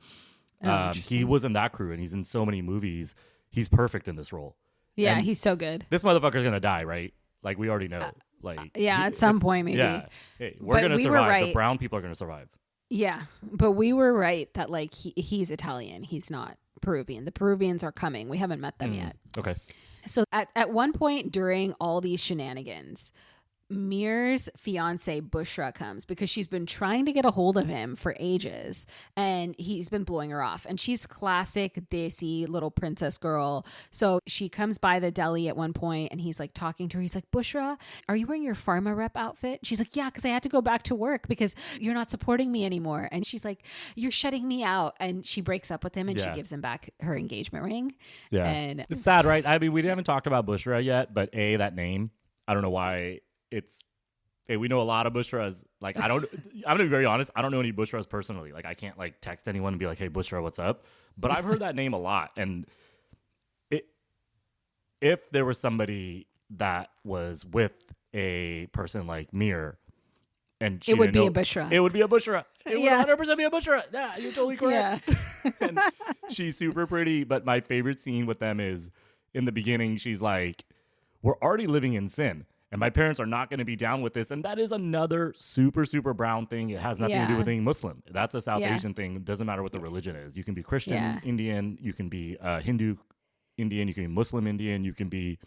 he was in that crew and he's in so many movies. He's perfect in this role. Yeah, and he's so good. This motherfucker's gonna die, right? Like we already know. At some point maybe. Yeah. Hey, we're gonna survive. Right. The brown people are gonna survive. Yeah, but we were right that like he's Italian. He's not Peruvian. The Peruvians are coming. We haven't met them yet. Okay. So at one point during all these shenanigans, Mir's fiance Bushra comes because she's been trying to get a hold of him for ages and he's been blowing her off. And she's classic Desi little princess girl. So she comes by the deli at one point and he's like talking to her. He's like, Bushra, are you wearing your pharma rep outfit? She's like, yeah, because I had to go back to work because you're not supporting me anymore. And she's like, you're shutting me out. And she breaks up with him and she gives him back her engagement ring. Yeah. And it's sad, right? I mean, we haven't talked about Bushra yet, but that name, I don't know why. We know a lot of Bushras. Like, I'm gonna be very honest. I don't know any Bushras personally. Like, I can't like text anyone and be like, "Hey, Bushra, what's up?" But I've heard that name a lot. And if there was somebody that was with a person like Mir, and it would be a Bushra. It would be a Bushra. It would 100% be a Bushra. Yeah, you're totally correct. Yeah. And she's super pretty. But my favorite scene with them is in the beginning. She's like, "We're already living in sin. And my parents are not going to be down with this." And that is another super, super brown thing. It has nothing to do with being Muslim. That's a South Asian thing. It doesn't matter what the religion is. You can be Christian Indian. You can be Hindu Indian. You can be Muslim Indian. You can be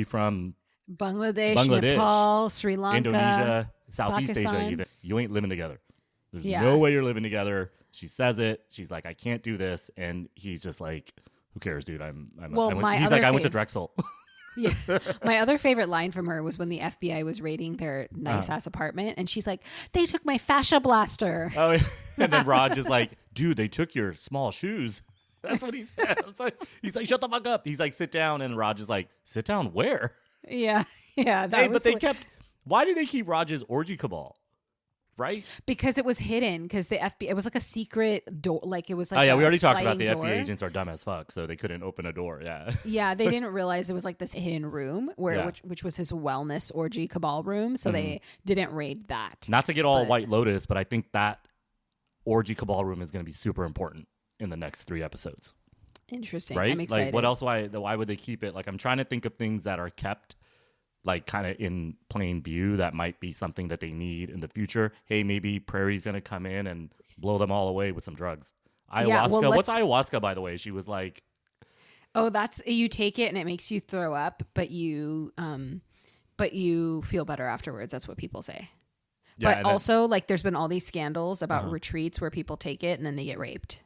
from Bangladesh, Nepal, Sri Lanka, Indonesia, Southeast Asia even. You ain't living together. There's no way you're living together. She says it. She's like, I can't do this. And he's just like, who cares, dude? I went to Drexel. Yeah. My other favorite line from her was when the FBI was raiding their nice ass apartment and she's like, they took my fascia blaster. Oh, yeah. And then Raj is like, dude, they took your small shoes. That's what he said. He's like, shut the fuck up. He's like, sit down. And Raj is like, sit down where? Yeah. Yeah. Why do they keep Raj's orgy cabal? Right? Because it was hidden. Because the FBI, it was like a secret door. Like it was like, we already talked about the FBI agents are dumb as fuck, so they couldn't open a door. Yeah. Yeah, they didn't realize it was like this hidden room which was his wellness orgy cabal room. So they didn't raid that. Not to get all White Lotus, but I think that orgy cabal room is going to be super important in the next 3 episodes. Interesting. Right? I'm excited. Like, what else? Why would they keep it? Like, I'm trying to think of things that are kept like kind of in plain view that might be something that they need in the future. Hey, maybe Prairie's going to come in and blow them all away with some drugs. Ayahuasca. What's ayahuasca, by the way? She was like, oh, that's, you take it and it makes you throw up, but you feel better afterwards. That's what people say. Yeah, but also like there's been all these scandals about retreats where people take it and then they get raped.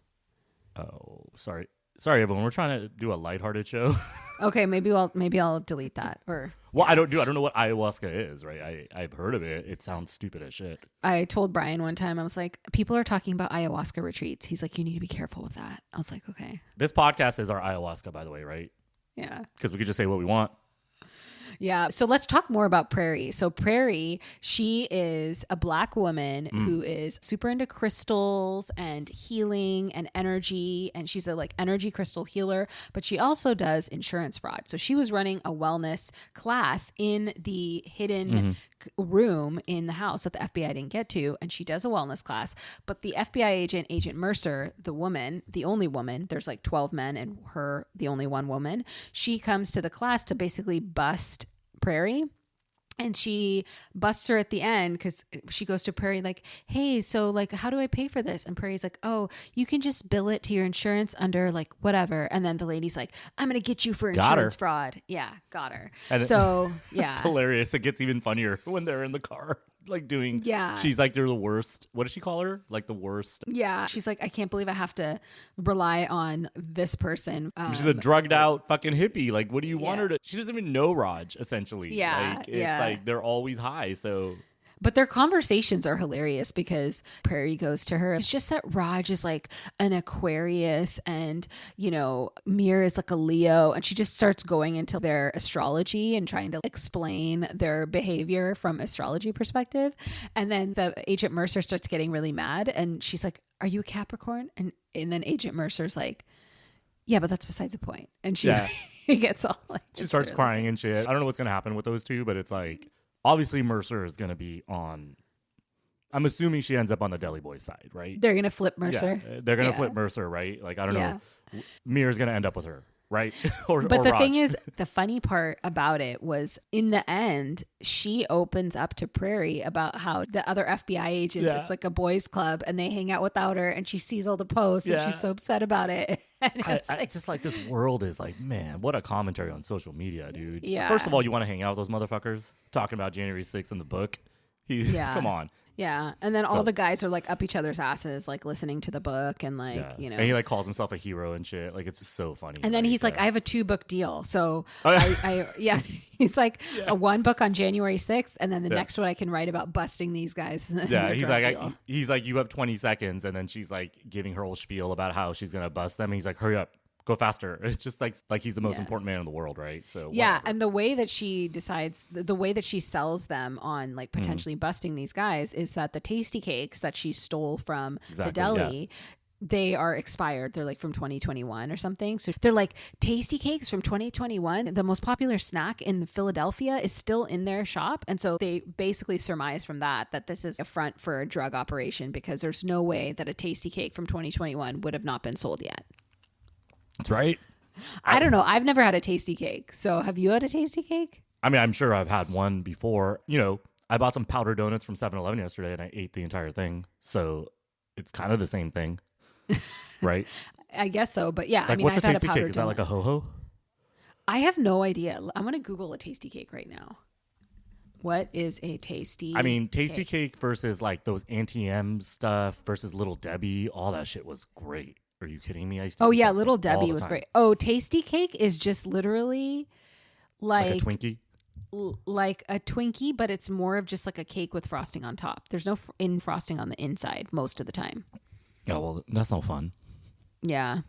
Oh, sorry everyone, we're trying to do a lighthearted show. Okay, maybe I'll delete that. Or I don't know what ayahuasca is, right? I've heard of it. It sounds stupid as shit. I told Brian one time, I was like, people are talking about ayahuasca retreats. He's like, you need to be careful with that. I was like, okay. This podcast is our ayahuasca, by the way, right? Yeah. Because we could just say what we want. Yeah. So let's talk more about Prairie. So Prairie, she is a Black woman who is super into crystals and healing and energy. And she's a like energy crystal healer, but she also does insurance fraud. So she was running a wellness class in the hidden room in the house that the FBI didn't get to. And she does a wellness class, but the FBI agent Mercer, the woman, the only woman, there's like 12 men and her, the only one woman, she comes to the class to basically bust Prairie. And she busts her at the end because she goes to Prairie like, hey, so like, how do I pay for this? And Prairie's like, oh, you can just bill it to your insurance under like whatever. And then the lady's like, I'm going to get you for insurance fraud. Yeah, got her. And so, yeah. It's hilarious. It gets even funnier when they're in the car. Like doing, she's like, they're the worst. What does she call her? Like the worst. Yeah. She's like, I can't believe I have to rely on this person. She's a drugged out fucking hippie. Like, what do you want her to? She doesn't even know Raj, essentially. Yeah. Like, it's like they're always high. So. But their conversations are hilarious because Prairie goes to her. It's just that Raj is like an Aquarius and, you know, Mir is like a Leo. And she just starts going into their astrology and trying to explain their behavior from astrology perspective. And then the Agent Mercer starts getting really mad. And she's like, are you a Capricorn? And then Agent Mercer's like, yeah, but that's besides the point. And she gets all like... She starts crying and shit. I don't know what's going to happen with those two, but it's like... Obviously, Mercer is going to be on... I'm assuming she ends up on the Deli Boy side, right? They're going to flip Mercer. Yeah, they're going to flip Mercer, right? Like, I don't know. Mir's going to end up with her, right? But the thing is, the funny part about it was, in the end, she opens up to Prairie about how the other FBI agents, it's like a boys club, and they hang out without her, and she sees all the posts, and she's so upset about it. It's just like this world is like, man, what a commentary on social media, dude. Yeah. First of all, you want to hang out with those motherfuckers talking about January 6th in the book. Come on. Yeah. And then all the guys are like up each other's asses, like listening to the book and like, you know. And he like calls himself a hero and shit. Like, it's just so funny. And then he's like, I have a 2-book deal. So he's like a 1 book on January 6th. And then the next one I can write about busting these guys. He's like, you have 20 seconds. And then she's like giving her whole spiel about how she's going to bust them. And he's like, hurry up. Go faster. It's just like he's the most important man in the world, right? So whatever. And the way that she decides, the way that she sells them on like potentially busting these guys is that the tasty cakes that she stole from the deli, they are expired. They're like from 2021 or something. So they're like, tasty cakes from 2021. The most popular snack in Philadelphia is still in their shop. And so they basically surmise from that this is a front for a drug operation because there's no way that a tasty cake from 2021 would have not been sold yet. That's right. I don't know. I've never had a tasty cake. So have you had a tasty cake? I mean, I'm sure I've had one before. You know, I bought some powder donuts from 7-Eleven yesterday and I ate the entire thing. So it's kind of the same thing, right? I guess so. But yeah, like, I mean, what's I've a tasty had a powder cake? Is that like a ho-ho? I have no idea. I'm going to Google a tasty cake right now. What is a tasty I mean, tasty cake versus like those Auntie M stuff versus Little Debbie. All that shit was great. Are you kidding me? Little Debbie was great. Oh, tasty cake is just literally like a Twinkie? Like a Twinkie, but it's more of just like a cake with frosting on top. There's no frosting on the inside most of the time. Oh, well, that's no fun. Yeah.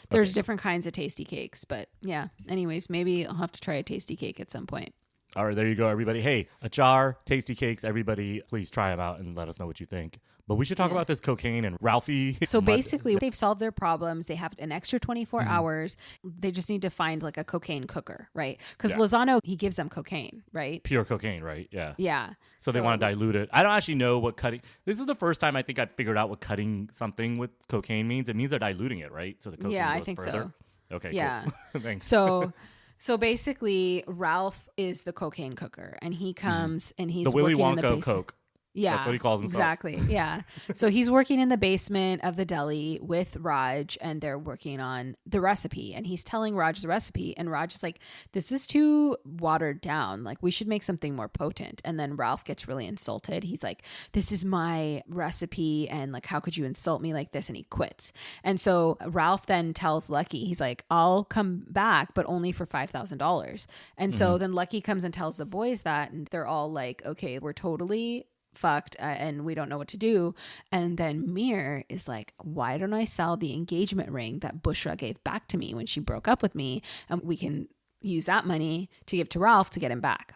There's different kinds of tasty cakes, but yeah. Anyways, maybe I'll have to try a tasty cake at some point. All right, there you go, everybody. Hey, a jar, tasty cakes. Everybody, please try them out and let us know what you think. But we should talk about this cocaine and Ralphie. So basically, they've solved their problems. They have an extra 24 hours. They just need to find like a cocaine cooker, right? Because Lozano, he gives them cocaine, right? Pure cocaine, right? Yeah. Yeah. So they want to dilute it. I don't actually know what cutting. This is the first time I think I've figured out what cutting something with cocaine means. It means they're diluting it, right? So the cocaine goes I think further. So. Okay, yeah. Cool. Thanks. So basically, Ralph is the cocaine cooker, and he comes and he's the Willy working Wonka in the basement. Coke. Yeah, that's what he calls himself. Exactly. Yeah. So he's working in the basement of the deli with Raj, and they're working on the recipe. And he's telling Raj the recipe, and Raj is like, "This is too watered down. Like, we should make something more potent." And then Ralph gets really insulted. He's like, "This is my recipe, and like, how could you insult me like this?" And he quits. And so Ralph then tells Lucky, he's like, "I'll come back, but only for $5,000." And so then Lucky comes and tells the boys that, and they're all like, "Okay, we're totally fucked and we don't know what to do." And then Mir is like, "Why don't I sell the engagement ring that Bushra gave back to me when she broke up with me, and we can use that money to give to Ralph to get him back?"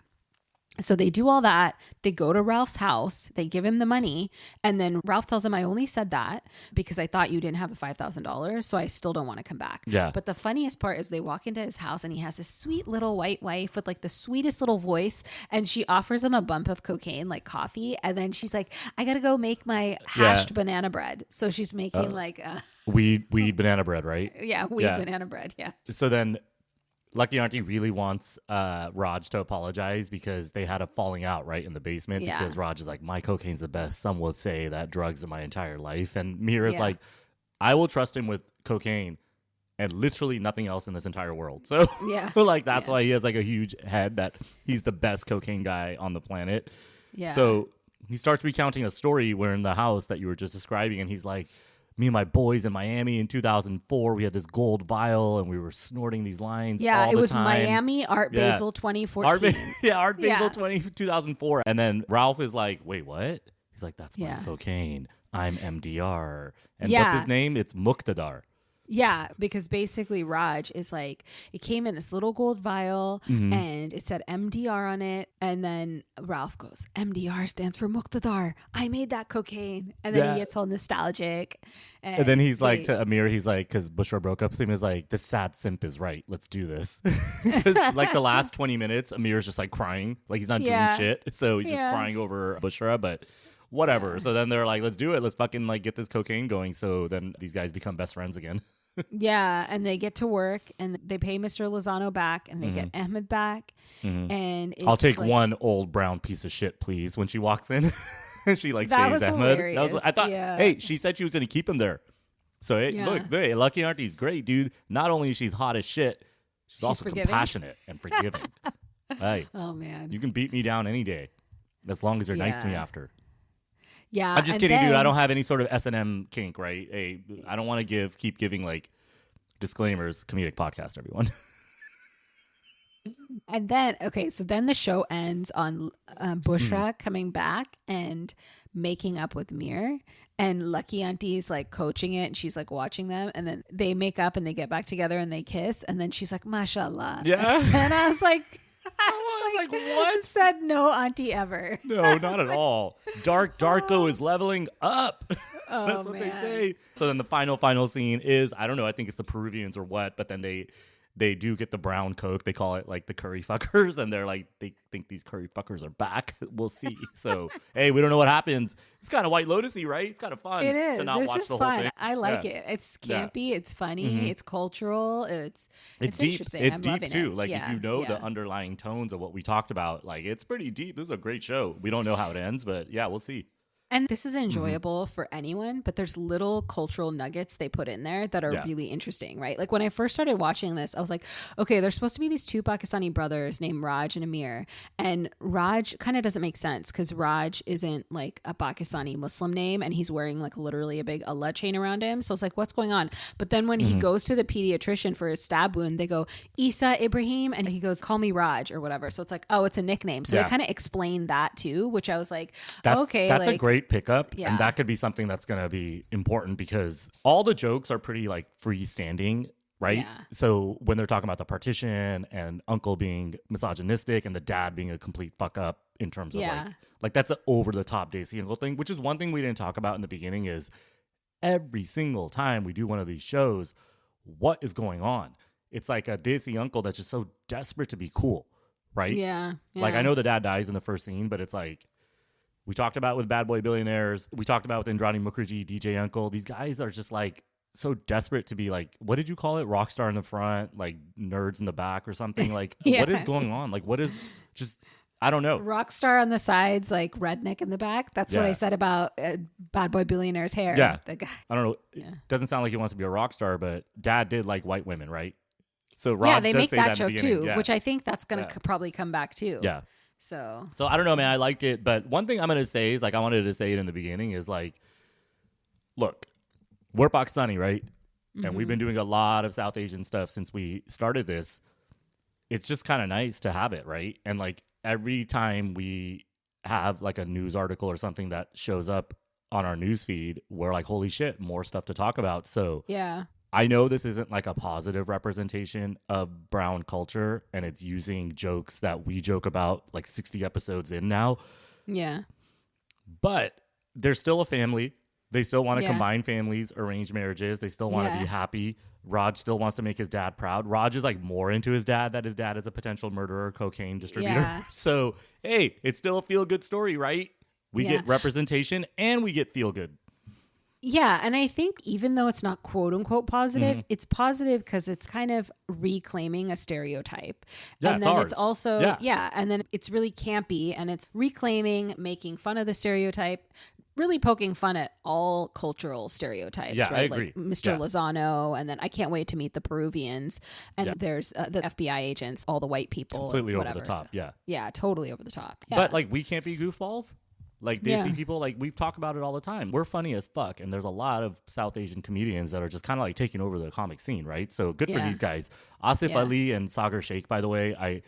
So they do all that. They go to Ralph's house. They give him the money. And then Ralph tells him, "I only said that because I thought you didn't have the $5,000. So I still don't want to come back." Yeah. But the funniest part is they walk into his house and he has this sweet little white wife with like the sweetest little voice. And she offers him a bump of cocaine, like coffee. And then she's like, "I got to go make my hashed banana bread." So she's making like weed banana bread, right? Weed banana bread. Yeah. So then Lucky Auntie really wants Raj to apologize because they had a falling out right in the basement because Raj is like, my cocaine's the best. Some will say that drugs are my entire life. And Mir is like, I will trust him with cocaine and literally nothing else in this entire world. So like that's why he has like a huge head that he's the best cocaine guy on the planet. Yeah. So he starts recounting a story where in the house that you were just describing, and he's like, me and my boys in Miami in 2004, we had this gold vial and we were snorting these lines. Yeah, it was time. Miami Art Basel 2014. Art Basel 2004. And then Ralph is like, wait, what? He's like, that's my cocaine. I'm MDR. And what's his name? It's Muqtadar. Yeah, because basically Raj is like, it came in this little gold vial and it said MDR on it. And then Ralph goes, MDR stands for Muqtadar. I made that cocaine. And then he gets all nostalgic. And then he's like to Amir, he's like, because Bushra broke up with him, is like, this sad simp is right. Let's do this. Because like the last 20 minutes, Amir's just like crying. Like he's not doing shit. So he's just crying over Bushra. But whatever. So then they're like, let's do it. Let's fucking like get this cocaine going. So then these guys become best friends again. And they get to work and they pay Mr. Lozano back and they get Ahmed back. And it's I'll take like, one old brown piece of shit, please. When she walks in, she like saves Ahmed. I thought, hey, she said she was going to keep him there. So hey, look, hey, Lucky Auntie's great, dude. Not only is she hot as shit, she's also forgiving. Compassionate and forgiving. Hey, oh man, you can beat me down any day as long as you're nice to me after. Yeah, I'm just kidding, dude. I don't have any sort of S&M kink, right? Hey, I don't want to keep giving like disclaimers. Comedic podcast, everyone. And then, so then the show ends on Bushra coming back and making up with Mir, and Lucky Auntie's like coaching it, and she's like watching them, and then they make up and they get back together and they kiss, and then she's like, "Mashallah." Yeah, and I was like. I was like, what? Said no auntie ever. No, not at all. Darko is leveling up. That's what they say. So then the final scene is, I don't know, I think it's the Peruvians or what, but then they do get the brown coke. They call it like the curry fuckers, and they're like, they think these curry fuckers are back. We'll see. So, hey, we don't know what happens. It's kind of White Lotus-y, right? It's kind of fun. It is. To not this watch is the fun. whole thing. I like it. It's campy. It's funny. It's cultural. It's deep. Interesting. It's deep too. Like if you know the underlying tones of what we talked about, like it's pretty deep. This is a great show. We don't know how it ends, but yeah, we'll see. And this is enjoyable for anyone, but there's little cultural nuggets they put in there that are really interesting, right? Like when I first started watching this, I was like, okay, there's supposed to be these two Pakistani brothers named Raj and Amir. And Raj kind of doesn't make sense because Raj isn't like a Pakistani Muslim name and he's wearing like literally a big Allah chain around him. So it's like, what's going on? But then when he goes to the pediatrician for his stab wound, they go, Isa Ibrahim. And he goes, call me Raj or whatever. So it's like, oh, it's a nickname. So they kind of explain that too, which I was like, that's like, a great pickup, and that could be something that's going to be important because all the jokes are pretty like freestanding, right? So when they're talking about the partition and uncle being misogynistic and the dad being a complete fuck up in terms of like that's an over the top Desi uncle thing, which is one thing we didn't talk about in the beginning is every single time we do one of these shows, what is going on? It's like a Desi uncle that's just so desperate to be cool, right? Yeah. Like I know the dad dies in the first scene, but it's like we talked about with Bad Boy Billionaires. We talked about with Indrani Mukherjee, DJ Uncle. These guys are just like so desperate to be like, what did you call it? Rock star in the front, like nerds in the back or something. Like, what is going on? Like, what is just, I don't know. Rock star on the sides, like redneck in the back. That's what I said about Bad Boy Billionaire's hair. Yeah. The guy. I don't know. It doesn't sound like he wants to be a rock star, but dad did like white women, right? So Raj they does make say that in the joke too, beginning. which I think that's going to probably come back too. Yeah. So I don't know, man. I liked it. But one thing I'm going to say is like I wanted to say it in the beginning is like, look, we're Pakistani, right? And we've been doing a lot of South Asian stuff since we started this. It's just kind of nice to have it, right? And like every time we have like a news article or something that shows up on our news feed, we're like, holy shit, more stuff to talk about. So yeah. I know this isn't like a positive representation of brown culture, and it's using jokes that we joke about like 60 episodes in now. Yeah. But they're still a family. They still want to combine families, arrange marriages. They still want to be happy. Raj still wants to make his dad proud. Raj is like more into his dad, that his dad is a potential murderer, cocaine distributor. Yeah. So, hey, it's still a feel-good story, right? We get representation and we get feel-good. Yeah, and I think even though it's not quote unquote positive, it's positive because it's kind of reclaiming a stereotype. Yeah, and then ours. it's also and then it's really campy and it's reclaiming, making fun of the stereotype, really poking fun at all cultural stereotypes, Yeah, right? I agree. Like Mr. Lozano, and then I can't wait to meet the Peruvians, and there's the FBI agents, all the white people, completely over whatever. the top. So, yeah, totally over the top. Yeah. But like, we can't be goofballs. Like, Desi people, like, we talk about it all the time. We're funny as fuck. And there's a lot of South Asian comedians that are just kind of like taking over the comic scene, right? So good for these guys. Asif Ali and Sagar Sheikh, by the way,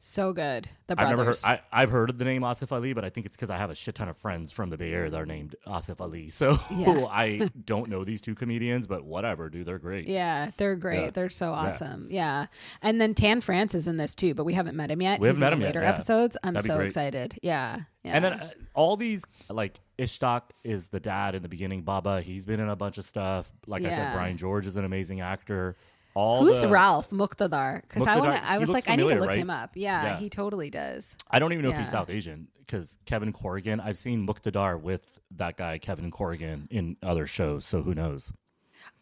so good. The brothers. I've heard of the name Asif Ali, but I think it's because I have a shit ton of friends from the Bay Area that are named Asif Ali. So I don't know these two comedians, but whatever, dude. They're great. Yeah, they're great. Yeah. They're so awesome. Yeah. And then Tan France is in this too, but we haven't met him yet. We haven't met him yet. Later episodes. I'm so excited. Yeah. And then all these, like, Ishtak is the dad in the beginning. Baba, he's been in a bunch of stuff. Like I said, Brian George is an amazing actor. Who's Ralph Muqtadar? Because I was like, familiar, I need to look right? him up. Yeah, he totally does. I don't even know if he's South Asian because Kevin Corrigan, I've seen Muqtadar with that guy, Kevin Corrigan, in other shows. So who knows?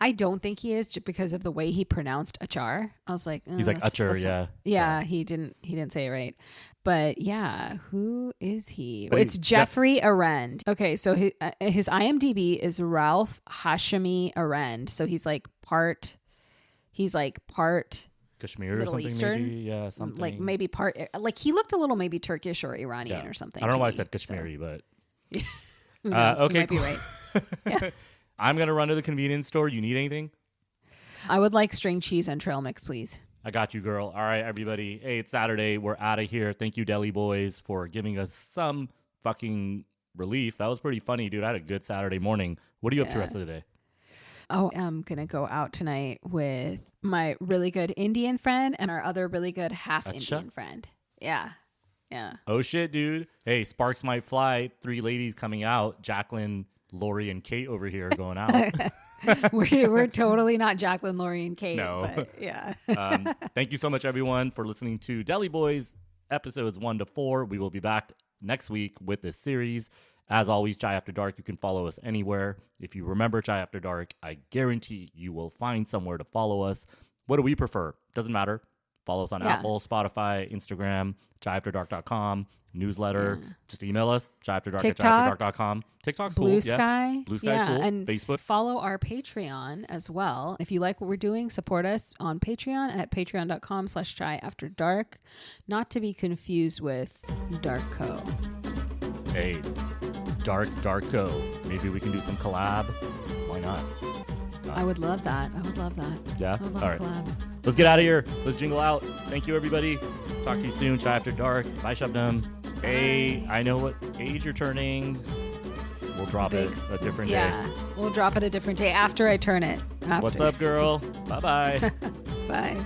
I don't think he is, just because of the way he pronounced Achar. I was like, he's like Achar, yeah. He didn't say it right. But yeah, who is he? It's Jeffrey Arend. Okay, so his IMDb is Ralph Hashemi Arend. So he's like part Kashmir Middle or something, Eastern, maybe, something like maybe part, like he looked a little maybe Turkish or Iranian or something. I don't know why I said Kashmiri, but okay, you might be right. I'm gonna run to the convenience store. You need anything? I would like string cheese and trail mix, please. I got you, girl. All right, everybody. Hey, it's Saturday. We're out of here. Thank you, Deli boys, for giving us some fucking relief. That was pretty funny, dude. I had a good Saturday morning. What are you up to the rest of the day? Oh, I'm going to go out tonight with my really good Indian friend and our other really good Indian friend. Yeah. Yeah. Oh, shit, dude. Hey, sparks might fly. 3 ladies coming out. Jacqueline, Lori, and Kate over here going out. we're totally not Jacqueline, Lori, and Kate. No. But yeah. Thank you so much, everyone, for listening to Deli Boys, episodes 1 to 4. We will be back next week with this series. As always, Chai After Dark, you can follow us anywhere. If you remember Chai After Dark, I guarantee you will find somewhere to follow us. What do we prefer? Doesn't matter. Follow us on Apple, Spotify, Instagram, chaiafterdark.com, newsletter. Just email us, chaiafterdark@chaiafterdark.com. TikTok's cool. Blue Sky. Blue Sky's cool. And Facebook. Follow our Patreon as well. If you like what we're doing, support us on Patreon at patreon.com/chaiafterdark. Not to be confused with Darko. Hey, Darko. Maybe we can do some collab. Why not? I would love that. Yeah? I would love All a right. collab. Let's get out of here. Let's jingle out. Thank you, everybody. Talk to you soon. Chai After Dark. Bye, Shabnam. Hey, I know what age you're turning. We'll drop it a different day. Yeah, we'll drop it a different day after I turn it. What's up, girl? Bye-bye. Bye.